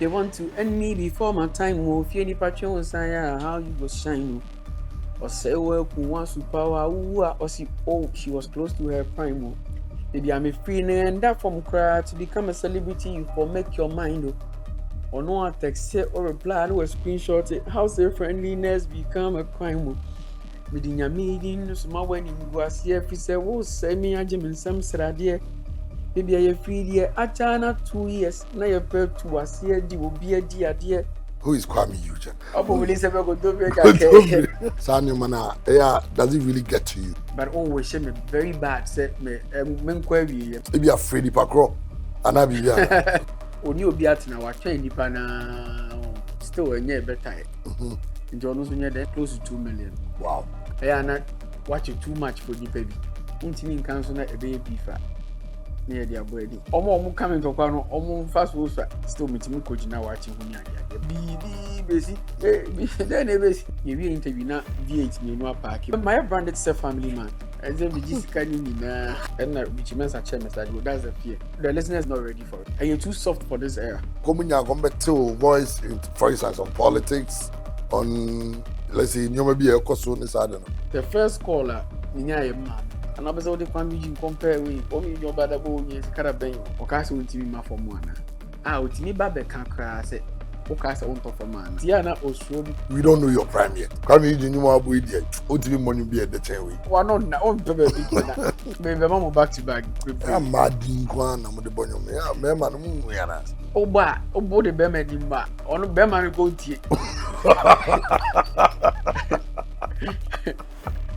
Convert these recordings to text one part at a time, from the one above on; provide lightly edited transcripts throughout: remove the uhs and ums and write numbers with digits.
They want to end me before my time. If you any patron say how you go shine. Or say well one superpower or see oh she was close to her prime. Maybe I'm a free and that from cry to become a celebrity for make your mind. Or no one text or reply or screenshot it. How say friendliness become a crime. Within your meeting, small when you was here, if you say, oh, send me a gym and some sradie. Maybe I free dear, a china 2 years, now you're prepared to was here, you will be a dear. Who is Kuami Eugene? Oh, police ever go to make a Sani Mana, yeah, does it really get to you? But always shame me very bad, said me, men query. If you are Freddy Pacro, and I be there. Only will be at now, I train the pana still a year better. In Jonas, when you're close to 2 million. Wow. I am not watching too much for the baby. Intimate council a baby fat. Near their body. Almost coming to Quano, almost fast was still meeting coach now watching who be busy. Then you will interview now V8 Minua Park. My branded self family man. As if we just can't and which means a chair message. That's a fear. The listeners not ready for it. And you're too soft for this era. Come back to voice, for instance, on politics, on let's say, you may be a question is I don't know. The first caller, Ninya man. And I was all the Kuami Eugene compare with only your bad about yes, Carabin, or Castle with me for one. Out me babe can crash it. Or cast on top of man. Tiana or Shrub. We don't know your prime yet. Kuami Eugene, you are with yet. What do you want to be at the chain with? One on now, maybe mama back to back. I'm mad in Kwan, I'm the bonnet. Yeah, man, we are asked. Oh, bah, oh, body beman in ma, on a beman go tea.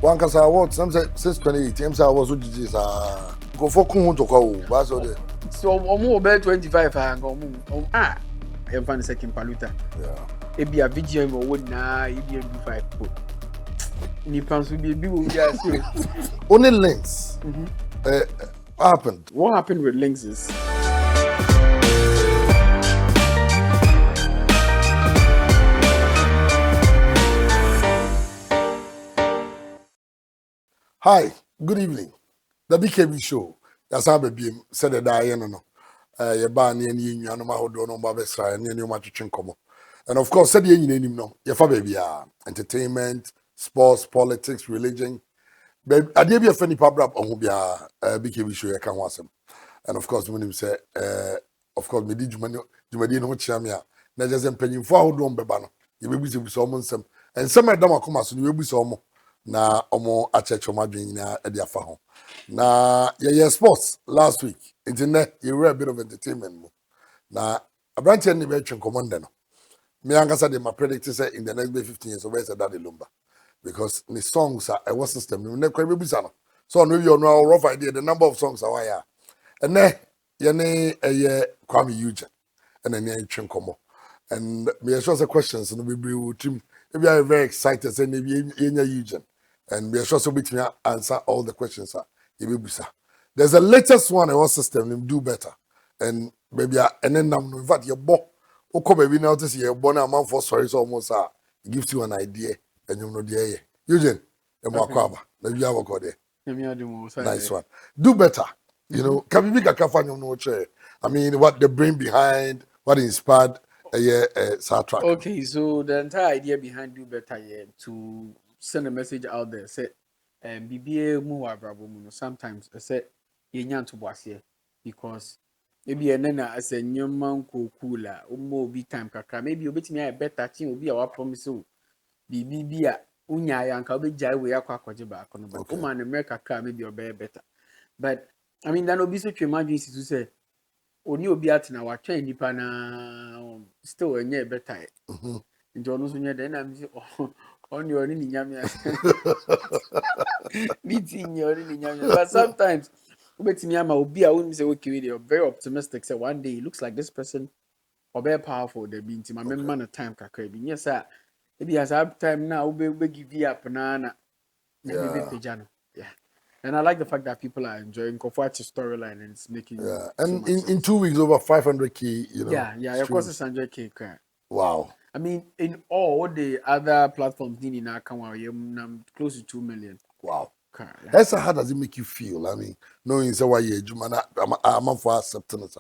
One can say, what some say since 2018, I was with this. Go for Kun to call. What's all that? So, more about 25 and go move. Oh, I'm finding second paluta. Yeah. It be a video or would now, it be a 5 put. Nippons will be a big Only Lynx. What happened? What happened with Lynx is. Hi, good evening. The BKB show. That's how baby said that I know. Your ban and you know my hold on Babesra and you match chinkomo. And of course, said you name no. Your fa baby entertainment, sports, politics, religion. Baby, I did be a funny pub rap on BKB show. I can watch him. And of course, when him say, of course, me did you no chamia. Na just penny for hold on bebano. You will be some and some of them are come as you will be some. Na omo achecho madwin na e dia fa ho na ye sports last week internet you were a bit of entertainment mo na abranche ni be twen command no me angasa de my predict say in the next 15 years over say that the lumba because the songs are a system no kwa be busa no so no you know rough idea the number of songs are ya and ye ne Kuami Eugene and then twen komo and me sure say questions no be we team we are very excited say maybe Eugene. And we are sure so we can answer all the questions. There's a latest one in our system, do better. And maybe and then in fact your bo okay maybe now to see your born a man for sorry so almost it gives you an idea and you know the Eugene maybe you have a code there. Nice one. Do better. You know, can we make a kafan no chair? I mean what the brain behind, what inspired soundtrack. Okay, so the entire idea behind Do Better to send a message out there say BBA muwa brabo sometimes I say yenyan to boss here because maybe a nana as a new man cooler or be time kakra maybe you bet me a better thing will be our promise so BBA unya yanka be jai we akwa kwajiba kono but woman America car maybe or better but I mean that no be so to imagine to say oni obi atina wa twa nipa na still enye better njo no so nya den na me on your ninyamia meeting your ninyamia but sometimes ubetimi ama obi a won say okay they are very optimistic say one day it looks like this person or very powerful they be intima memma na time kakra bi yes sir maybe as have time now we give you up na yeah and I like the fact that people are enjoying Kofuachi's storyline and it's making and in 2 weeks over 500k you know yeah of course it's 100k. Wow. I mean, in all the other platforms, close to 2 million. Wow. That's how does it make you feel? I mean, knowing so why I'm for accepting it.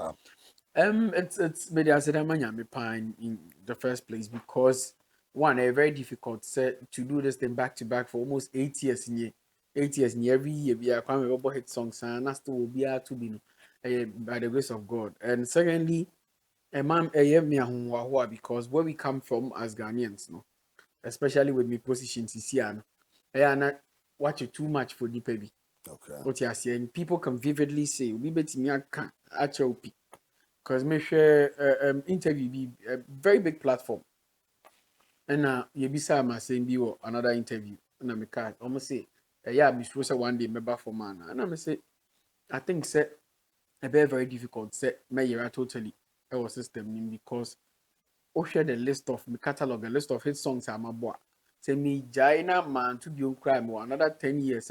It's maybe I said I'm pine in the first place because one, very difficult to do this thing back to back for almost 8 years in year. 8 years in every year, we are coming about hit songs and that's to be to be by the grace of God. And secondly, a man a because where we come from as Ghanaians, no, especially with me position CCN, I am not watch it too much for the baby. Okay. What you are saying, people can vividly say, we bet me actually because me share interview be a very big platform. And you be say my saying be another interview. And I make almost say, yeah, be sure say one day member for man. And I say, I think say a very difficult say me you totally our system because oh share the list of my catalog, the list of hit songs I'm a boy. Say me Jaina man to be on crime or another 10 years.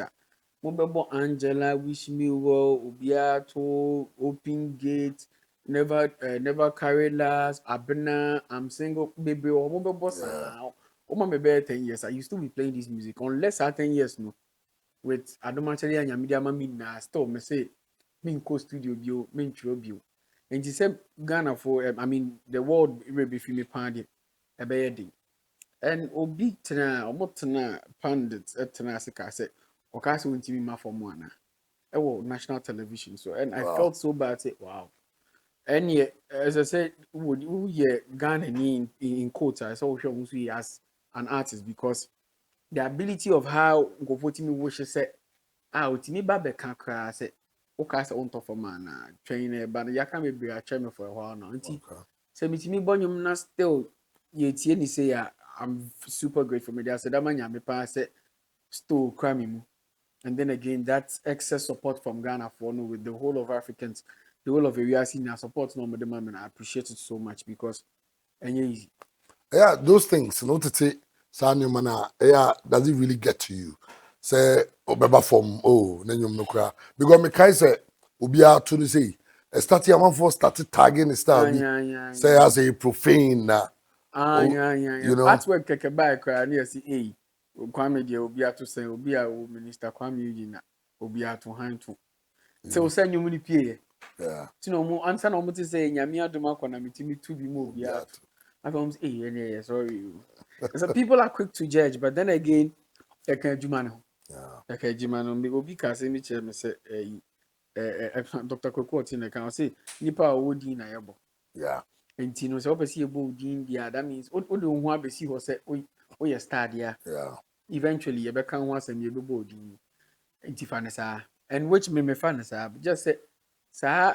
Mobile Angela, wish me well, Obiato, open gate, never carry last, Abena, I'm single, baby, or mobile boss. Yeah. Oh, my baby, 10 years. I used to be playing this music unless I 10 years no. With I don't actually and media mammy na still me say me co studio bio, me intro bio. And she said Ghana for I mean the world will be me party a bad and obi tena omo tena pundits tena sika say okase wontimi ma for mo ana national television so and I Wow. felt so bad say wow and yeah, as I said would yeah Ghana in quotes I saw hwe so as an artist because the ability of how ngofotimi wish say otimi ba be ka kra say okase on top of man na train na ba ya ka me be a train me for a while now nti Okay. say mitimi bonyum na still ye tie ni say ya I'm super grateful. Me, I said, "I'm a pa say still crammy mu." And then again, that excess support from Ghana for no with the whole of Africans, the whole of area senior support. No, the man, I appreciate it so much because and easy. Yeah, those things, no to say, Sanya mana, yeah, does it really get to you? Say, Obeba from, oh, then you no cry. Because me kai say, Ubia to say, start your man for started tagging the style, be say as a profane, oh, Yeah. you know, That's where keke buy cry near see eh. Kwame de obi to say obi a minister Kwame Eugene obi to hand to. So send you money pay. yeah, Tino mo answer no mo to say nyame adoma kwa na metimi to be mo obi Ubia to. I come say yeah, sorry. So people are quick to judge, but then again, they can juma no. yeah, They can juma no. Me obi ka say me che me say Dr. Kokoti na kan say nipa a wodi na yebo. yeah, Enti no say opese yebo din dia that means o de ho abesi ho say o ye star dia. yeah, Eventually you be kan ho asem ye be bodin. Enti fa ne sa. And which me fa ne sa. Just say sa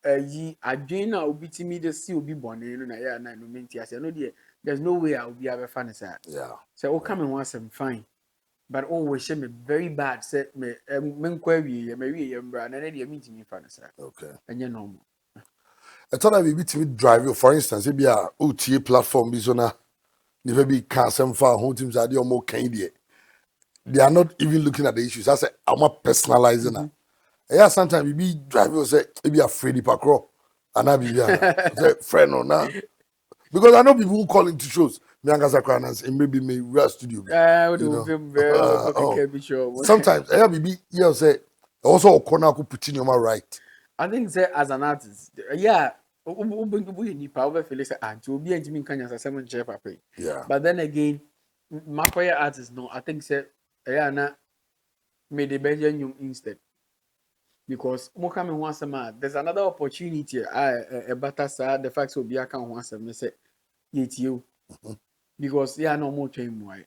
yi adwin na obitimi de si obi bone no na ya na no menti ase no de there's no way I will be able fan say yeah, say o come and some fine but oh we shame me very bad say me nkwa wi me wi ye mbra na de menti mi fan say okay. enye normal I thought I would be to drive you, for instance, if you are OTA platform, Bizona, never be cancer for home teams, are more candy. They are not even looking at the issues. I say, I'm not personalizing that. Yeah, sometimes you be driving, you say, you be afraid if I crawl. And I be, say, friend or not. Because I know people who call into shows. Me and Gazakran and say, maybe me real studio, be, what you do know. film very Oh, okay be sure sometimes, yeah, be, you say, also, corner could put in your right. I think say as an artist yeah we nipa we feel say ah to obi entimi kan yan say nche papa Yeah, but then again my prayer artist no I think say yeah na me the better instead because mo come in once a month there's another opportunity a better side the fact so be account once a me say yet you because yeah no more train mo and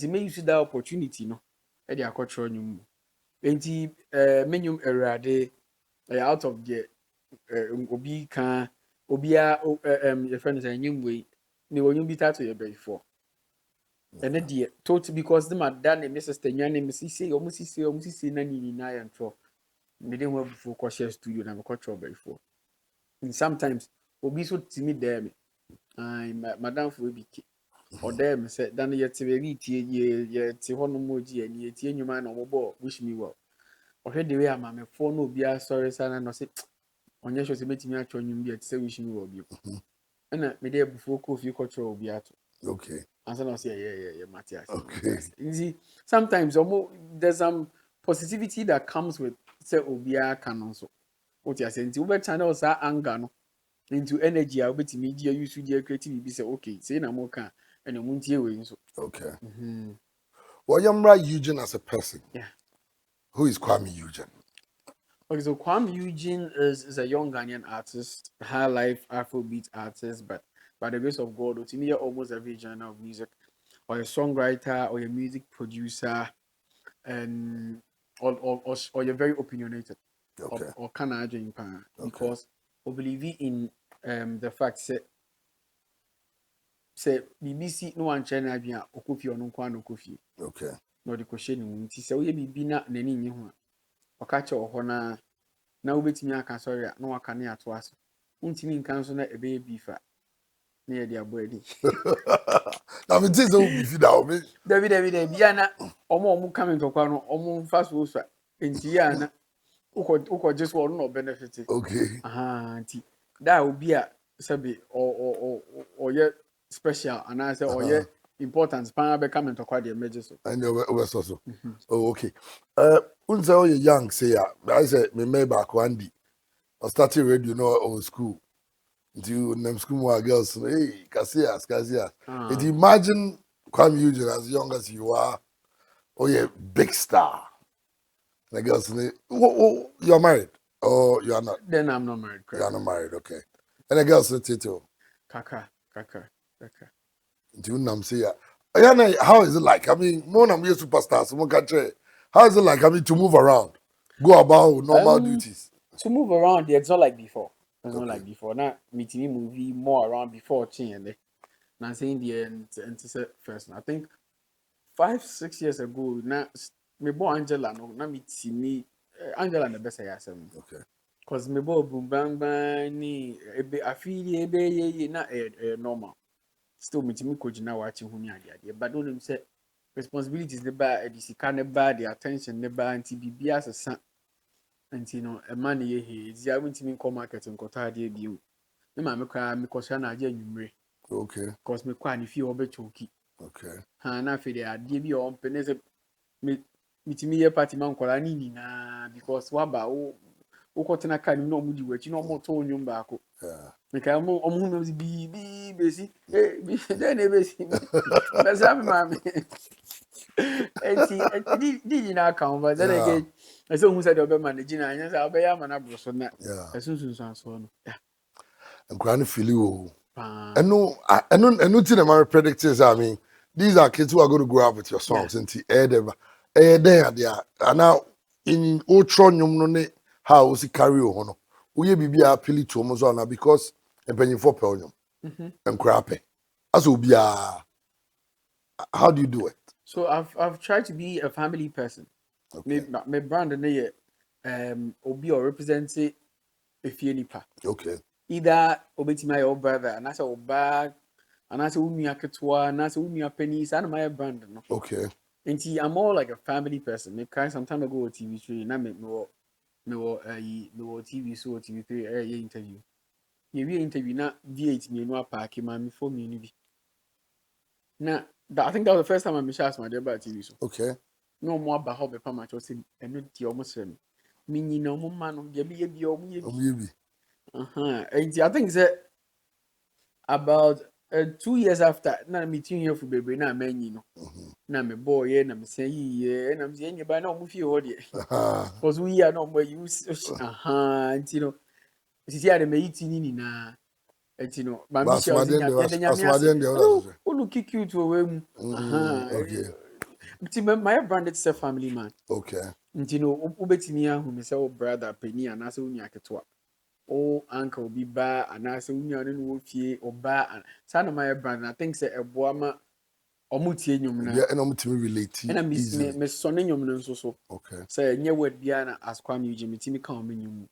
it may use that opportunity no e dey akotro nyum enti menum erade out of the obi kan obi a your friend say nyum we ne wonyum bi tato ye before and the tot because the madam and Mrs. Tenyane Mrs. Omusisi na ni na ya ntro me dey want before share studio na me control before and sometimes obi so timi there me madam for be ki or there me say dan ye te be tie ye te ho no moji ani ye tie nyuma na obo wish me well or the way am me phone obi a sorry sana no say onye so se betimi atwo nyum bi say wish me well bi na me dey before ko fi control obi ato okay, and so I say yeah okay, Matthias easy sometimes there's some positivity that comes with say obi a can also What you say? Until we channel sa anger no into energy. I bet media use to creativity. Be say okay. Say na more can and you won't hear we so. Okay. Mm-hmm. Well, Yamra Eugene as a person. Yeah. Who is Kuami Eugene? Okay, so Kuami Eugene is a young Ghanaian artist, high life Afrobeat artist, but by the grace of God, to me, almost every genre of music, or a songwriter, or a music producer, and or you're very opinionated, Okay. or can I join pan Okay. because we believe in the fact that say BBC no one China be a okofi or no kwan okofi Okay. no de question ni nti say we bibi na nani nyi ho a okache wo na wobetimi aka sorry na waka na ato aso untimi nkan so na ebe bifa na ye de aboadi Now, me think so be fit out me. David bia na omo come ntokwa no omo mfa so so enti ya na uko just one no benefit Okay. aha nti da obi a sabi o ye special and I say o ye important pan be come ntokwa de meje so I know where so. Oh, okay. Unsa you young say ya. I say me back one day. I started radio no old school. Until them school more girls. Hey, Casillas. It imagine Kwame Eugene as young as you are. Oh yeah, big star. The girls say, oh, you are married. Oh, you are not. then I'm not married You are correct not married, okay. And the girls say, Tito. kaka Do you know say ya? Yeah, how is it like? I mean, more than we superstars, someone can try. How is it like? I mean, to move around, go about with normal duties. to move around it's not like before. It's not Okay. like before. Now meeting movie more around before change. Now saying the end to first. I think 5-6 years ago. Now me bo Angela no. Now me Angela the best I asem. Okay. Cause me bo boom bang bang ni ebe afili ebe ye na normal. Still meeting me coach now watching huni adi. But don't say responsibilities ne ba edisika ne ba the attention ne ba anti bibia sesa. Nti no ɛma ne yɛ hee dzi a wontumi nkɔ market nkɔtɔ adeɛ bio me maame koraa mekɔsua no agye anwummere Okay. cause mekɔ a ne fie wɔbɛkyɛ Okay. ha na afei deɛ adeɛ bi a ɔmpɛ ne sɛ metumi yɛ party ma nkɔlaa ne nyinaa because waba wokɔtena car nim na ɔmo di w'akyi na ɔmo to nnwom baako Yeah. meka ɔmo hu na ɔsi bii besi dɛn na ebesi bɛsra me maame enti di nyinaa ka ho ba then again ɛsɛ ohun sɛ deɛ ɔbɛma ne gyina anyɛ sɛ ɔbɛyɛ ama no aboro so na ɛsunsunsuansoɔ no And Granny Philly. paa And no thing my predict is, I mean, these are kids who are going to grow up with your songs and there and now in Ultron you know how was it carry on. We be appealing to Amazon because and penny for pellium and crappy. As will be how do you do it? so I've tried to be a family person Okay. me brand ne yɛ obi a represent efie nipa Okay. either obetumi ayɛ wo brother anaasɛ wo ba anaasɛ wo nua ketewa anaasɛ wo nua panyin saa na mayɛ brand no Okay. nti I'm more like a family person me kind some time ago wɔ TV show na me wɔ TV so wɔ TV3 ɛyɛ interview yɛwie interview na V8 mmienu apaake maamefoɔ mmienu bi na I think that was the first time I met Asma about TV so Okay. no more about how bɛpa ma kyɛw sɛ ɛno deɛ ɔmo srɛ me menyina ɔmo ma no deɛ meyɛ bia ɔmo yɛ bi Maybe. nti I think sɛ about 2 years after na meeting here for bebree na manyi no na me boy na me say yiye na me say nyeba na ɔmo fie hɔ deɛ cause we are no more use nti no sisi ade me yiti ni nyinaa nti no ma mi share ɔsi nyame ase olu cute wɔ mu Okay. nti my branded self family man Okay. nti no wobɛtumi ahu me sɛ wo brother pani anaasɛ wo nua ketewa o uncle bi ba anaasɛ wo nua no wɔ fie ɔba saa na mayɛ brand I think sɛ ɛboa ma ɔmo tie nnwom no Yeah, and I'm to relate ɛna easily. me sɔne nnwom no nso so Okay. sɛ ɛnyɛ word biara na as Kuami Eugene metumi ka ɔmo nnwom mu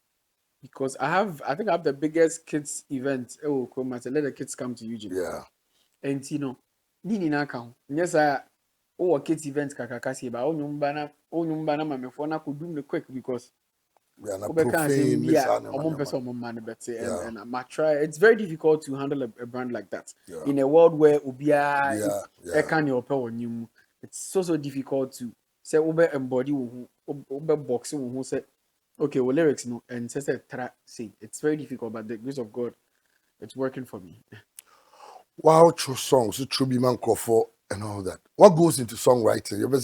because I think I have the biggest kids event ɛwɔ kurom ase let the kids come to Eugene Yeah. nti no ne nyinaa ka ho nyɛ saa wowɔ kids event kakaka sie ba wonyom ba na mamefoɔ no akɔdum no quick because We are not wobɛka asɛm bi a profane. ɔmo mpɛ sɛ ɔmo ma no bɛte and I try it's very difficult to handle a brand like that Yeah. in a world where obiara Yeah. ɛka nea ɔpɛ wɔ nnwom mu it's so difficult to sɛ wobɛ embody wo ho wobɛ box wo ho sɛ Okay, well, lyrics, no, and says say it's very difficult, but the grace of God, it's working for me. Wow, true songs, true be man for and all that. What goes into songwriting? You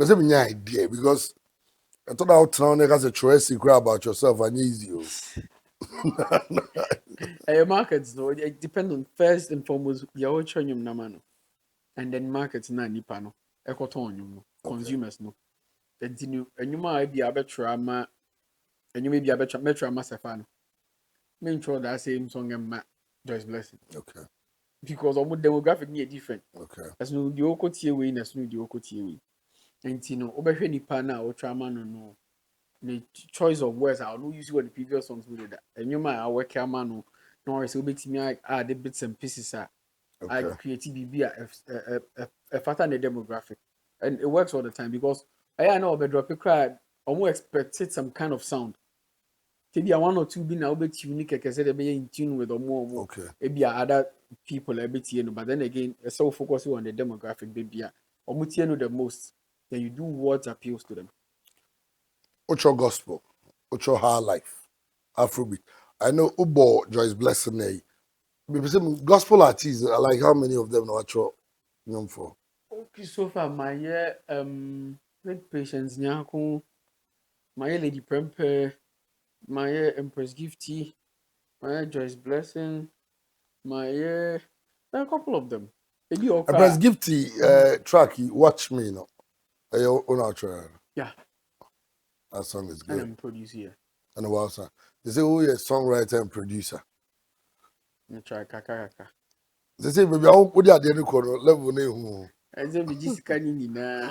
say me idea because I thought out now has a choice secret about yourself and easy. Your markets, no, it depends on first and foremost, your own training namano, and then markets na nipa no, ekoton no, consumers no, and you might be a better ama, and you may be a better sefano. Make sure that same song and ma Joyce Blessing. Okay. Because almost demographic need different. Okay. As no the oko tie we, as no the oko tie we. And you know, obehwe nipa na o trauma no. The choice of words I will use what the previous songs we did that. And you might work a man no or so bit me add the bits and pieces I create BB a fatter the demographic. And it works all the time because I know be drop a cry almost expected some kind of sound. Maybe one or two be now bit unique because they be in tune with or more. Okay. Maybe other people a bit but then again it's so focusing on the demographic baby or know the most. Then you do what appeals to them. What's your gospel? What's your high life? Afrobeat. I know Ubo Joyce Blessing. Gospel artists, like how many of them know what you're known for? Okay, so far my with patience nyako, my lady Prempe, my Empress Gifty, my Joyce Blessing, my a couple of them. Maybe Press okay. Gifty track, Watch Me, no. On our trail. Yeah, That song is and good. I'm producer here. And a wild song. They say, oh, yeah, songwriter and producer. I try kaka. They say, baby, I put that in the corner level name. I say we just can't na.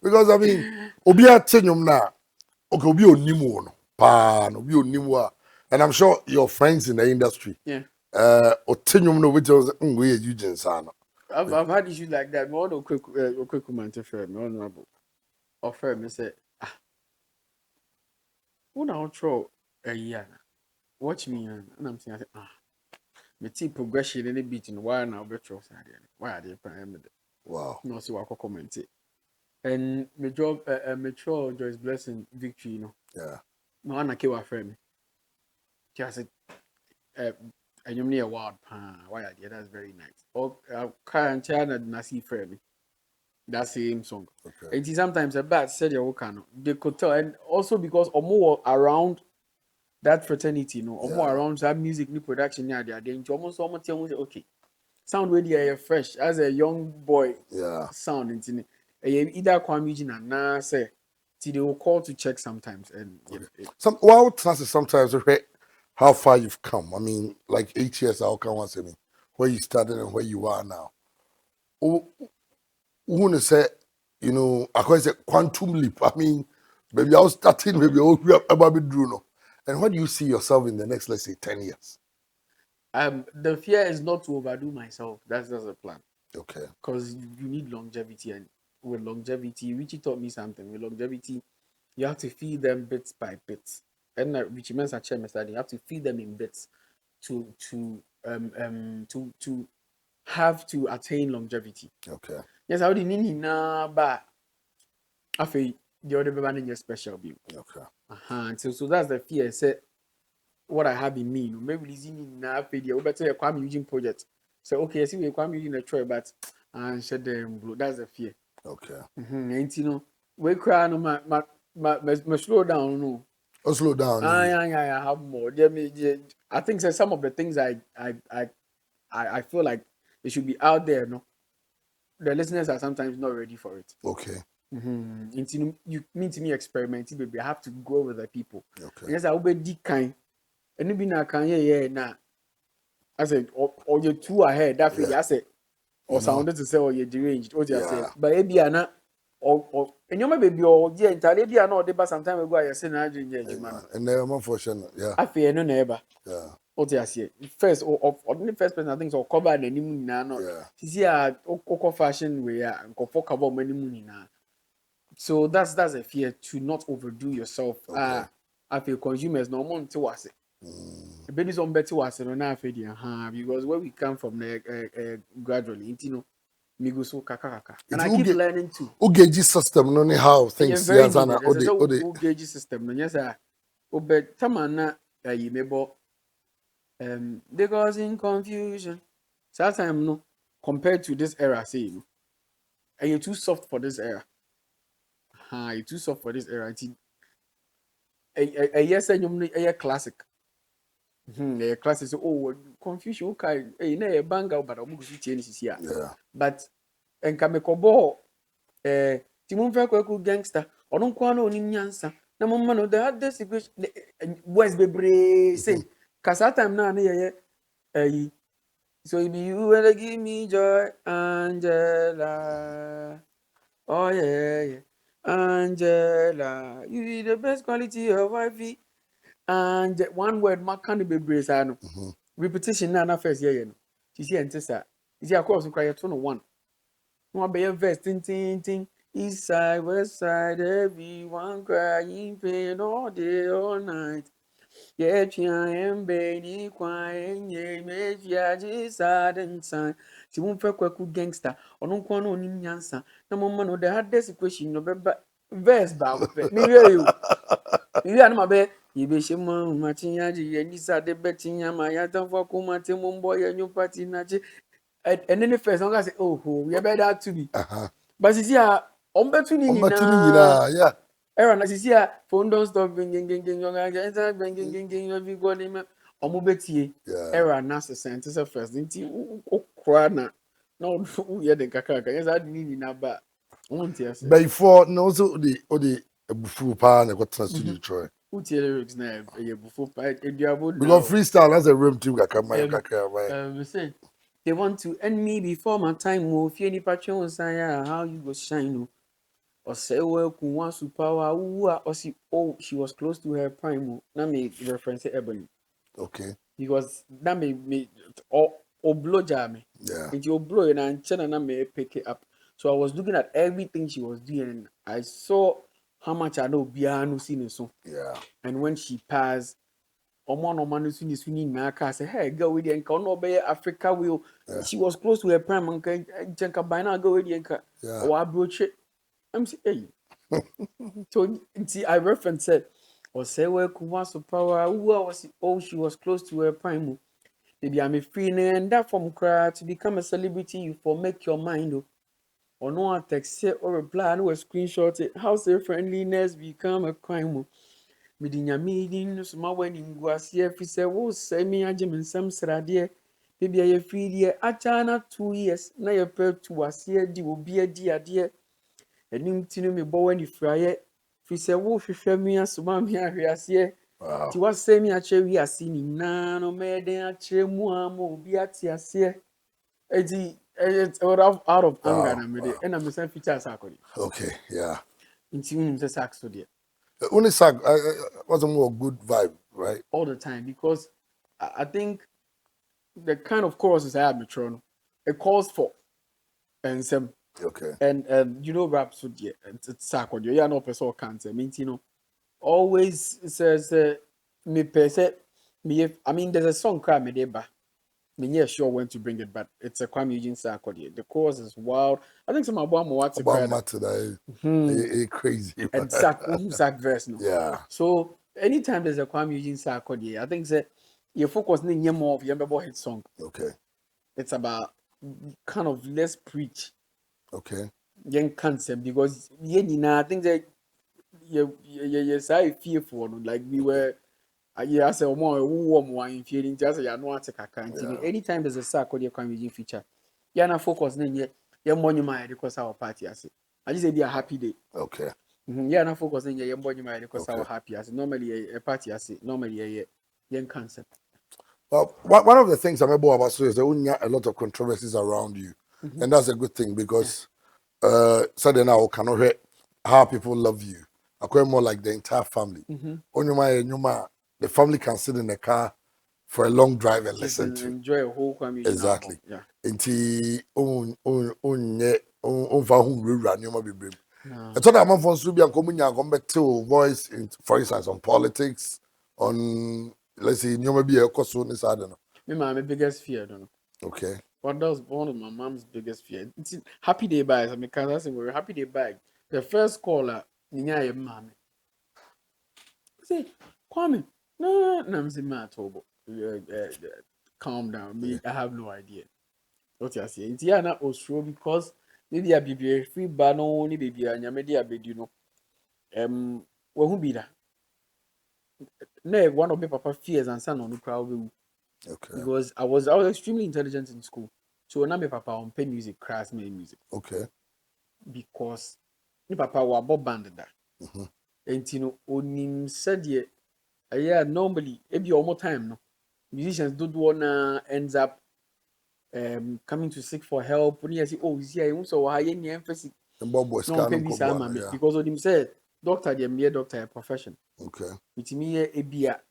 Because I mean, Obi a tenyum na, okay, Obi onimu no, pa, no, Obi onimu. And I'm sure your friends in the industry, Yeah. Otenyum no, which was, we Eugene sana. I've had issues like that. Me one quick man to fair me honorable. Offer me say, who now throw a year? Watch me and I'm saying me see progression in the beat in why now better why are they playing with it? Wow. No see what comment it. And me job mature Joyce Blessing victory, you know. Yeah. No one came with friend me. Just and you near wild why are they? That's very nice. Or current China na see friend me. That same song. Okay. It is sometimes a bad said your can they could tell, and also because or more around that fraternity, no, or more around that music, new production, yeah, they are almost okay. Sound really fresh as a young boy. Yeah. Sound into either Kuami Eugene and say they will call to check sometimes and Some well, sometimes okay, how far you've come. I mean, like 8 years, I'll come once. I mean, where you started and where you are now. Who wanna say, you know, I call it a quantum leap. I mean, maybe I was starting, maybe I'll be about Bruno. And where do you see yourself in the next, let's say, 10 years? the fear is not to overdo myself. That's a plan. Okay. Because you need longevity, and with longevity, Richie taught me something. With longevity, you have to feed them bits by bits. And Richie means a chairman study. You have to feed them in bits to have to attain longevity. Okay. Yes, I didn't need na but I feel the other baby special view. Okay. So that's the fear. Say what I have in me. No, maybe listening na feel the better Kuami Eugene project. So okay, I see we Kuami Eugene a try, but and shed them blue. That's the fear. Okay. And you know, we cry no my slow down no. Oh, slow down. I have more. I think so some of the things I feel like it should be out there, no. The listeners are sometimes not ready for it. Okay. You mean to me experimenting, baby. I have to grow with the people. Okay. Yes, I will be kind. And be na can yeah. I said, or you're too ahead. That feel I said, or sounded to say, or you're deranged. What you say, but maybe I not. Or and you may be or yeah, entirely be not the best sometime ago. I say, I drink man. And they're more fortunate. Yeah. I fear no neighbor. Yeah. What you say? First, or the first person I think so cover the new no. See, oko fashion we are and go cover many money now. So that's a fear to not overdo yourself. I feel consumers no more to us. The business on better was no na because where we come from gradually, you know, me go so kaka. And If I you keep get learning too. gauge system, no how It's things very yes and needed. There's a gauge system. No, yes, I. But tamana you may they causing confusion. So that time no compared to this era, say you know, and you're too soft for this era. You're too soft for this era. A yes, and you a classic. A classic. So oh confusion. Okay, na a banga, but I'm going to change this here. yeah. But and Kamekobo Timon Faku gangster or don't quano in Yansa. No man of the hard situation West Bebre say Casata am now near so if you will give me joy, Angela. Oh yeah. Angela, you be the best quality of wifey. And one word, my can't be brace. I know. Repetition now, first year. You see, and Tessa. You see, of course, we cry 21. No be a verse, ting. East side, west side, everyone crying pain all day, all night. Yeah, I am baby, crying, yeah, maybe I just sad and sign. She won't fuck a good gangster, or no one on in Yansa. No more no, the hardest question, no, but verse, bow. Me, you. You are my bed. You be shimon, Martinaji, and you said the betting, my yatam for Kumatim boy, and your party, Naji. And then the first song I say, oh, we are better to me. But you see, I'm better to On you between now. yeah. Aaron, as you see, phone don't stop ringing, ringing, every god name. I'm betty. Yeah. Aaron, that's the sentence of first. Didn't you? Oh, crana. No, yeah, the kaka. Yes, I didn't know, but I want to say. Before no so the full power and got studio Troy. Who tell lyrics now? Before fight, if you about Because now. freestyle has a room too, kakama. Say they want to end me before my time. Oh, if you any patron, how you go shine? Oh. Or say well Kuwa superpower or see oh she was close to her prime. Na me reference Ebony Okay. because that me or blow jam. Yeah. It you blow and channel na me pick it up. So I was looking at everything she was doing and I saw how much I know Biano seen so. Yeah. And when she passed, Omo no soon is winning I say, hey, go with the encounter no be Africa will. Yeah. She was close to her prime and can by now go with the encounter. Yeah. Or I broach it. I'm saying, hey. So see, I reference it. Or say well Kuwaso power who was oh she was close to her prime. Maybe I'm a free and that from cry to become a celebrity you for make your mind or no one text or reply no screenshot it. How say friendliness become a crime. Midinya meeting small when in Guasia if say oh say me agim in some sradie. Maybe I free dear achana 2 years na your per to was here di will be a dear. Enim tinu me bo wani fraye fi se wo hwehwe me asoma me ahwease Wow. ti wasɛ me akyerɛ wi ase ni na no me den akyerɛ mu ama obi ate ase it's out of anger na me de and I'm saying feature sakodi Okay. Yeah. nti unu say sack so there Only sag was a more good vibe, right? all the time because I think the kind of choruses I have metron it calls for and some Okay. and you know rap so there it's sakodi you no person can say mean you know always says me per se me I mean there's a song called Medeba. Me yeah sure when to bring it, but it's a Kuami Eugene Sarkodie. The chorus is wild. I think some about what's a About crowd. matter crazy. And sack verse no. Yeah. So anytime there's a Kuami Eugene Sarkodie, I think that your focus need more of your hit song. Okay. It's about kind of let's preach Okay. young concept because I think that you're so fearful like we were. Yeah, I say more warm in feeling just ya no ate kaka nti anytime there's a sack or the comedy feature ya na focus na nye ya money my because our party ase I just say be a happy day Okay. ya na focus na nye ya money my because our happy ase normally a party ase normally a concept. Well, one of the things I'm about so is there only a lot of controversies around you, and that's a good thing because suddenly now cannot hear how people love you. I quite more like the entire family. The family can sit in the car for a long drive and listen to. Enjoy a whole Kuami Exactly. Yeah. Until I thought I'm from Subia Comunia come back to voice in, for instance, on politics, on let's say you may be a cost on this, I don't know. Me my biggest fear don't know. Okay. But that was one of my mom's biggest fears. It's happy day buys. I mean, because I said we're happy day buy. The first caller, Ninya your mommy. I say, Kwame, no, no, I'm saying, man, calm down. Me, I have no idea what you're saying. It's yeah, not sure because maybe I be free, but no only baby, and you maybe I be, well, who be that? No, one of my papa fears and son on the crowd Okay. because I was extremely intelligent in school. So when I my papa on pay music, class me music. Okay. Because my papa was bob band that. Mm-hmm. And onim said yeah, normally every more time no musicians don't wanna ends up coming to seek for help. When you say, oh, is here, so why any emphasis? And Bob was No, scanning maybe some yeah. because onim said doctor, the mere doctor profession. Okay. With me a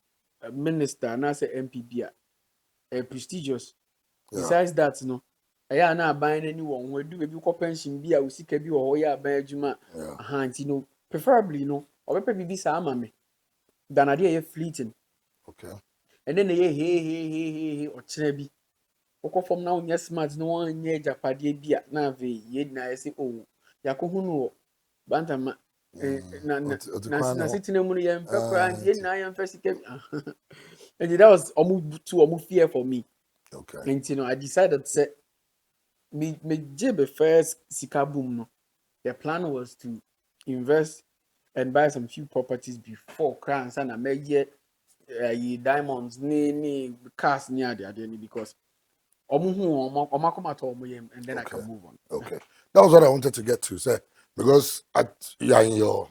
minister and I say MPB prestigious. Yeah. Besides that, no, I na buying anyone who do maybe pension be a usika bi or ya buy juma. Preferably or maybe sama me than idea fleeting. Okay. And then hey or chebi. Oko from now yes smart no one ye japade bia na ve ye na say oh yakohu no bantama na sitting mu no ye mpekra ye na ye mfesika. And that was almost fear for me. Okay. And I decided to say me the first sika boom no. The plan was to invest and buy some few properties before crowns and I may get diamonds ni cars near the idea because and then I can move on. Okay. That was what I wanted to get to, say, because you are in your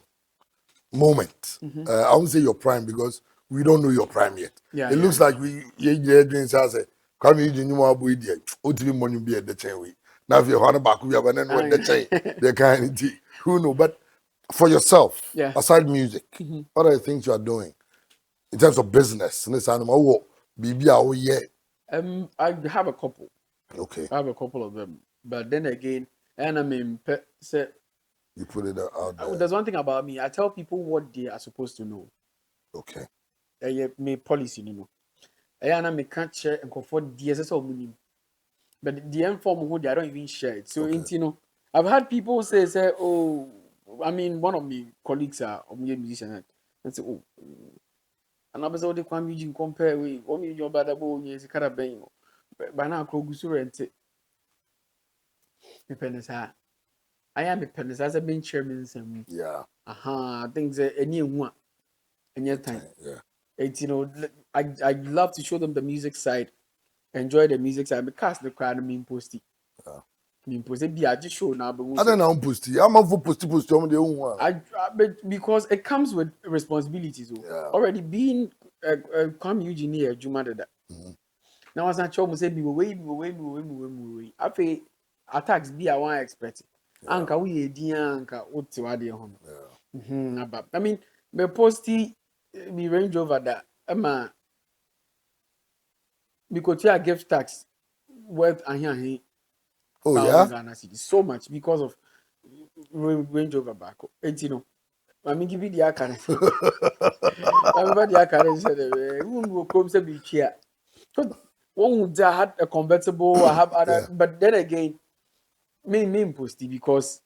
moment. I won't say your prime because we don't know your prime yet. Yeah, It looks like we doing say, Kuami Eugene more boy there. Ultimate money be at the chain we. Now if you're on back, we have an end the chain. The kind of who know, but for yourself, yeah. aside music, what are the things you are doing in terms of business? And this animal, what BB yeah. I have a couple. Okay. I have a couple of them, but then again, and I mean, say, You put it out there. there's one thing about me. I tell people what they are supposed to know. Okay. Me policy, and I can't share and comfort DSS or money. But the inform who they I don't even share it. So Okay. I've had people say, oh, I mean, one of my colleagues are musician and say, oh, and I was all the Kuami Eugene compare with what me your bad about yes, carabin. But now Krogusu rent it. I am a pennis as a main chairman. Yeah. I think that any one and yet time. Yeah. It's I love to show them the music side, enjoy the music side because the crowd mean posty. Yeah. Mean posty be I just show now, but I don't know posty. I'm not for posty on the own one. but because it comes with responsibilities. Yeah. Already being Kuami Eugene here, Juma that. Now I was not sure say be way. I feel attacks be I want expect. Anka we di anka what to add home. I mean, me posty me Range Rover that me could a gift tax worth and here Oh yeah. Ghana city so much because of Range Rover back. And I mean give you the account. I remember the account said who will come say be here. So one would I had a convertible, I have other, but then again, me posty because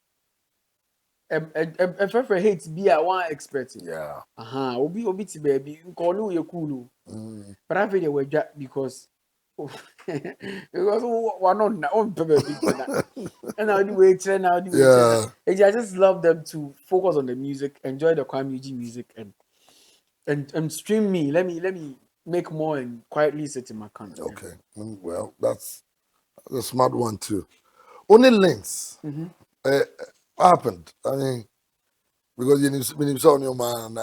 if I hate be I want expecting. Yeah. Obi ti baby, call no you cool. But I feel they were because because one on baby and I'll do it and I'll do it. I just love them to focus on the music, enjoy the Kuami Eugene music and stream me. Let me make more and quietly sit in my country. Okay. Well, that's a smart one too. Only Lynx. What happened? I mean, because you saw on your man,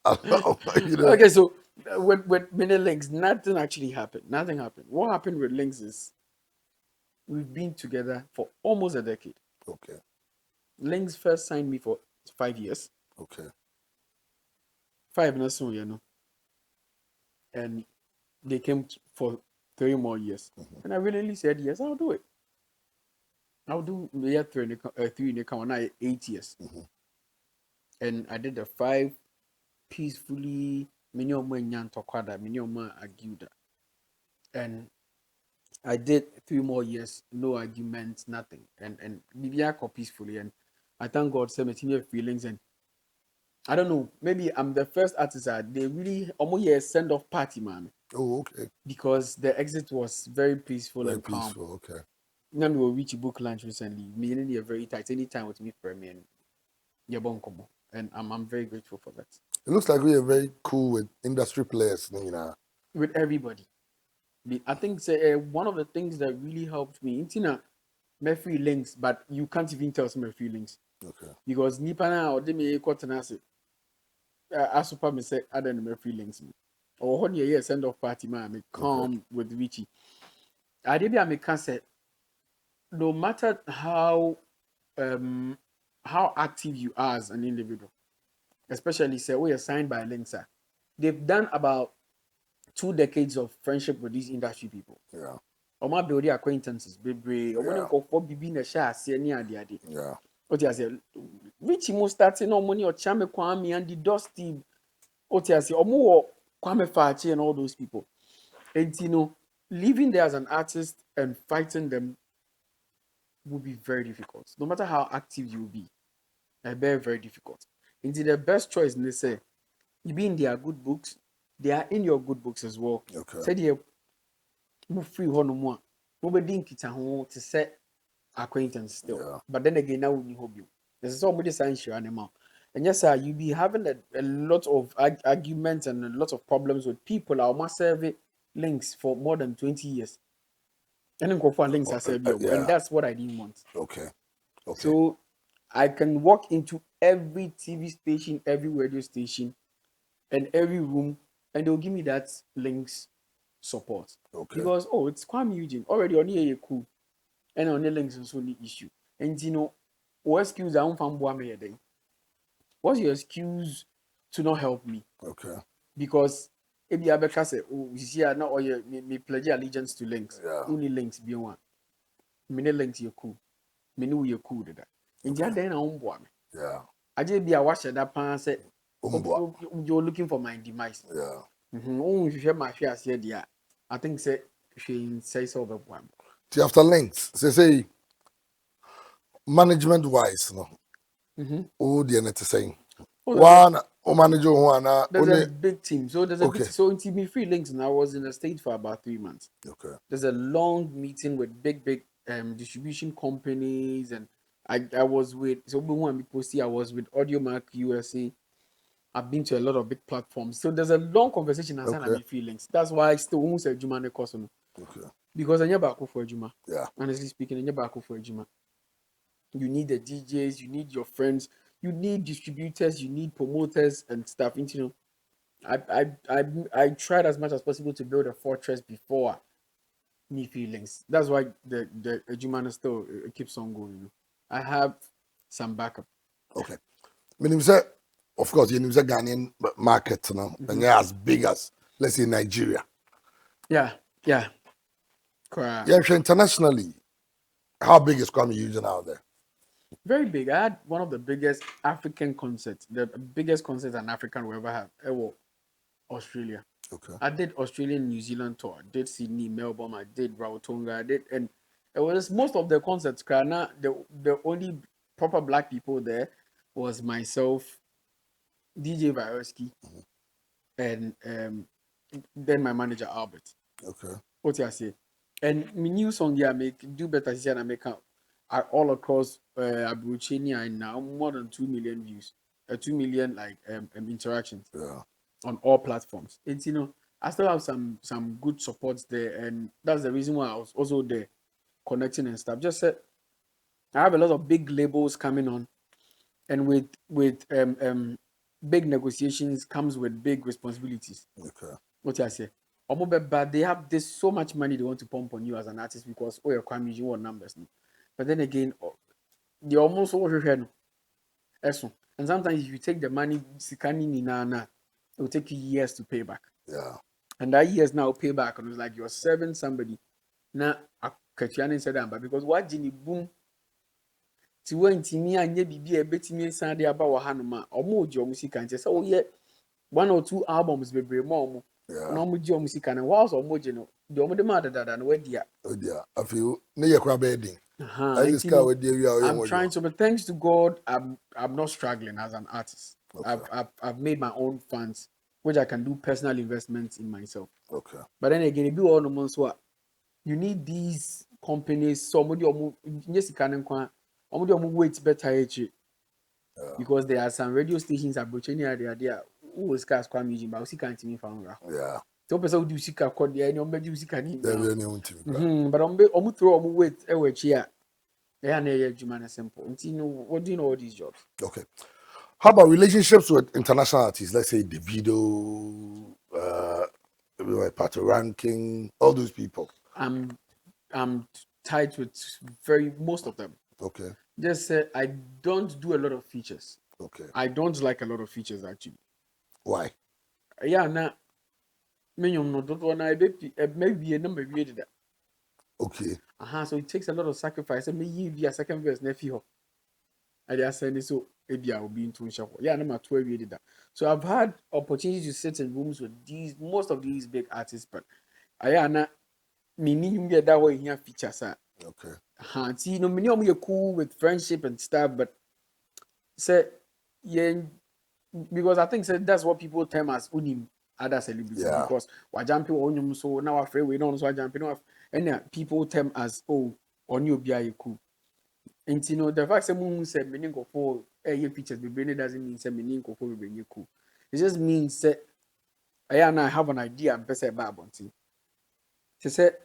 Okay, so with mini Lynx, nothing actually happened. Nothing happened. What happened with Lynx is we've been together for almost a decade. Okay. Lynx first signed me for 5 years. Okay. 5 years soon, and they came for 3 more years. And I really said yes, I'll do it. I'll do year 3 in the count now 8 years. And I did the 5 peacefully. Many of my nyan tokwada, many of my aguda. And I did 3 more years, no arguments, nothing, and BBI peacefully, and I thank God, some feelings, and I don't know, maybe I'm the first artist that they really almost a send off party, man, Oh, okay. because the exit was very peaceful Very and calm. peaceful. Okay. Now we will reach a book lunch recently, meaning you're very tight. Anytime with me for me and your bonkomo, and I'm very grateful for that. It looks like we are very cool with industry players, you know. With everybody. I think say, one of the things that really helped me, Intina, my feelings, but you can't even tell some my feelings Okay. because Nipana or Demi Kotanasi, I super me say, I don't know my feelings. Or when you send off party, man, me calm with Richie. I did be a can say, no matter um how active you are as an individual, especially say we are signed by Lynx, they've done about 2 decades of friendship with these industry people. Yeah. Oma build acquaintances, baby. Or when go for bibi na share any ade. Yeah. What you say? Richie mo starting no money or Chame Kwame and the Dusty. What you say? Omo Kwame Fachi and all those people. And you know, living there as an artist and fighting them will be very difficult. No matter how active you will be, very, very difficult. Indeed, the best choice, they say, you be in their good books, they are in your good books as well. Okay. Say they move free no more. Nobody think it's a home to set acquaintance still. Yeah. But then again, now we hope you. There's somebody saying sure animal. And yes, sir, you be having a lot of arguments and a lot of problems with people. I almost serve links for more than 20 years. And then go for links I serve you. And Yeah. that's what I didn't want. Okay. Okay. So I can walk into every TV station, every radio station, and every room, and they'll give me that links support. Okay. Because it's Kuami Eugene already on here cool, and on the links and so the issue. And you know, what excuse I won't find me then? What's your excuse to not help me? Okay. Because if you ever say, oh, you see, now or you me pledge allegiance to links. Yeah. Only links be one. Many links you're cool. Many you're cool to that. And the other I won't me. Yeah. I just be a watch that pan say, you're looking for my demise. Yeah. Oh, you share my shares here, dear. I think say she says over one. See, after links, say management wise, no. Oh, the net saying. One manager one. There's Only a big team. So there's a big so in TV free links and I was in the state for about 3 months. Okay. There's a long meeting with big distribution companies and I was with so when people see I was with AudioMark USA. I've been to a lot of big platforms. So there's a long conversation and okay. Feelings. That's why I still won't say Juma ne koso. Okay. Because I never go for Juma. Yeah. Honestly speaking, I never go for Juma. You need the DJs, you need your friends, you need distributors, you need promoters and stuff. You know, I tried as much as possible to build a fortress before me feelings. That's why the Juma still keeps on going. You know? I have some backup. Okay. Meaning say, of course, you know the Ghanaian market now, and they're as big as let's say Nigeria. Yeah. Correct. Yeah, internationally, how big is Kuami Eugene out there? Very big. I had one of the biggest African concerts, the biggest concert an African will ever have. Ever Australia. Okay. I did Australian New Zealand tour. I did Sydney, Melbourne. I did Rarotonga. I did, and it was most of the concerts. The only proper black people there was myself, DJ Vioski, and then my manager Albert. Okay. What I say? And my new song I make do better than I make all across Abuchenia and now more than 2 million views, 2 million interactions. Yeah. On all platforms. It's you know I still have some good supports there, and that's the reason why I was also there, connecting and stuff. Just said I have a lot of big labels coming on, and with big negotiations comes with big responsibilities. Okay. What I say? But they have this so much money they want to pump on you as an artist because you're Kuami you want numbers. No? But then again, they almost overhead. And sometimes if you take the money, it will take you years to pay back. Yeah. And that years now pay back. And it's like you're serving somebody. Now, Katiana said that, but because what Jenny boom, to when Timmy and ye be a bit me Sunday about Hanuma, or more your music and just, oh, yeah, 1 or 2 albums, baby, mom. Yeah. No more your music and whilst or more, you know, the omo de ma da no we dia. Oh dear. I feel near your crab bedding. I just You can't know, wait there. I'm trying to, but thanks to God, I'm not struggling as an artist. Okay. I've made my own funds, which I can do personal investments in myself. Okay. But then again, it be all the months what you need these companies. Somebody yes, you can wait better because there are some radio stations at Bochenia. They are who is cast Kuami Eugene, but we can't even find out. Yeah. So person do sika code there, any ombe do sika ni. There be any team. But omu throw omu wait here. Yeah, na Jumana simple. You know, what do you know all these jobs? Okay. How about relationships with international artists? Let's say Davido, Pato Ranking, all those people. I'm tied with most of them. Okay. Just say I don't do a lot of features. Okay. I don't like a lot of features actually. Why? Yeah, na me no don't wanna maybe a number we did that. Okay. So it takes a lot of sacrifice. Me via second verse nephew. I just say so maybe I will be into show. Yeah, number 12 we did that. So I've had opportunity to sit in rooms with most of these big artists, but I na me need get that way here features. Okay. See, no, many of you cool with friendship and stuff, but say, yeah, because I think that's what people term as unim other celebrities. Yeah. Because we're jumping on so now afraid we don't so jumping off, and people term as on you be cool. And you know the fact that someone said meaning of all features be brain doesn't mean say meaning of all be cool. It just means that I have an idea and person about it. She said,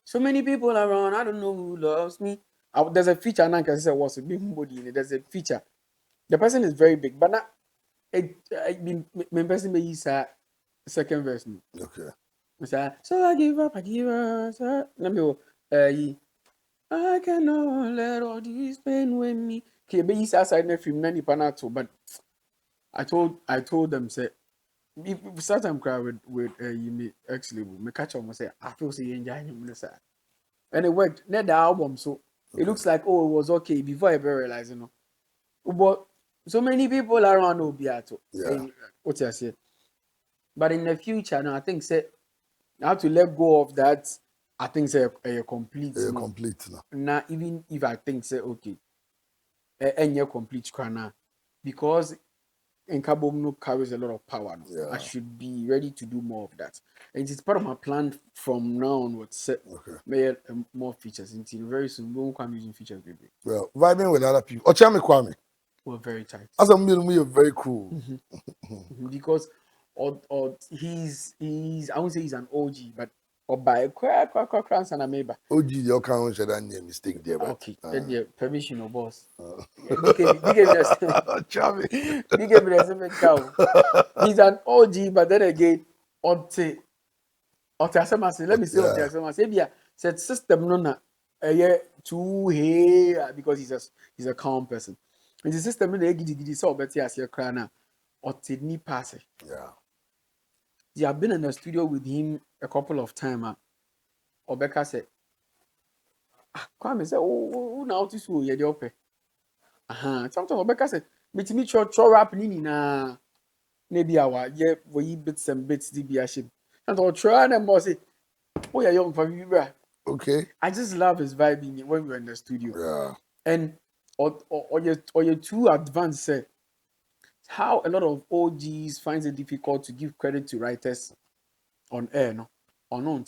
so many people around, I don't know who loves me. There's a feature, and I can say, what's a big body in it. There's a feature. The person is very big, but not my person may use a second verse. Okay. So I give up, so let me I cannot let all this pain with me. Okay, but he's outside the film, nani panato, but I told them, say, if start I'm cry with you ex label, me catch on say, I feel say you enjoy him, and it worked. Net the album, so it looks like it was okay before I realized, But so many people around Obiato. Yeah. What I say. But in the future, now I think say I have to let go of that. I think say a complete. Complete now. Now even if I think say okay, a complete now, because in Kabom carries a lot of power. Yeah. I should be ready to do more of that. And it's part of my plan from now onwards. Set more features until very soon. We won't come using features, baby. Well, vibing with other people. Ochame Kwame. We're very tight. As a middle, we are very cool. Because or he's I won't say he's an OG, but or by a crack and a maybe. OG, you can't share that name mistake there. Okay, then permission of boss. Big He's an OG, but then again, let me say, said system no na too hey because he's a calm person. And the system no gidi so better as your crana or ni pass. Yeah. Yeah, I've been in the studio with him a couple of times. Obeka said, Kwame said, oh, now this will you open. Sometimes Obeka said, me cho rap nini na maybe our we bits and bits DB. And I'll try and say, oh, you're young for you. Okay. I just love his vibe when we're in the studio. Yeah. And or you're too advanced. Say how a lot of OGs finds it difficult to give credit to writers on air, no, or no,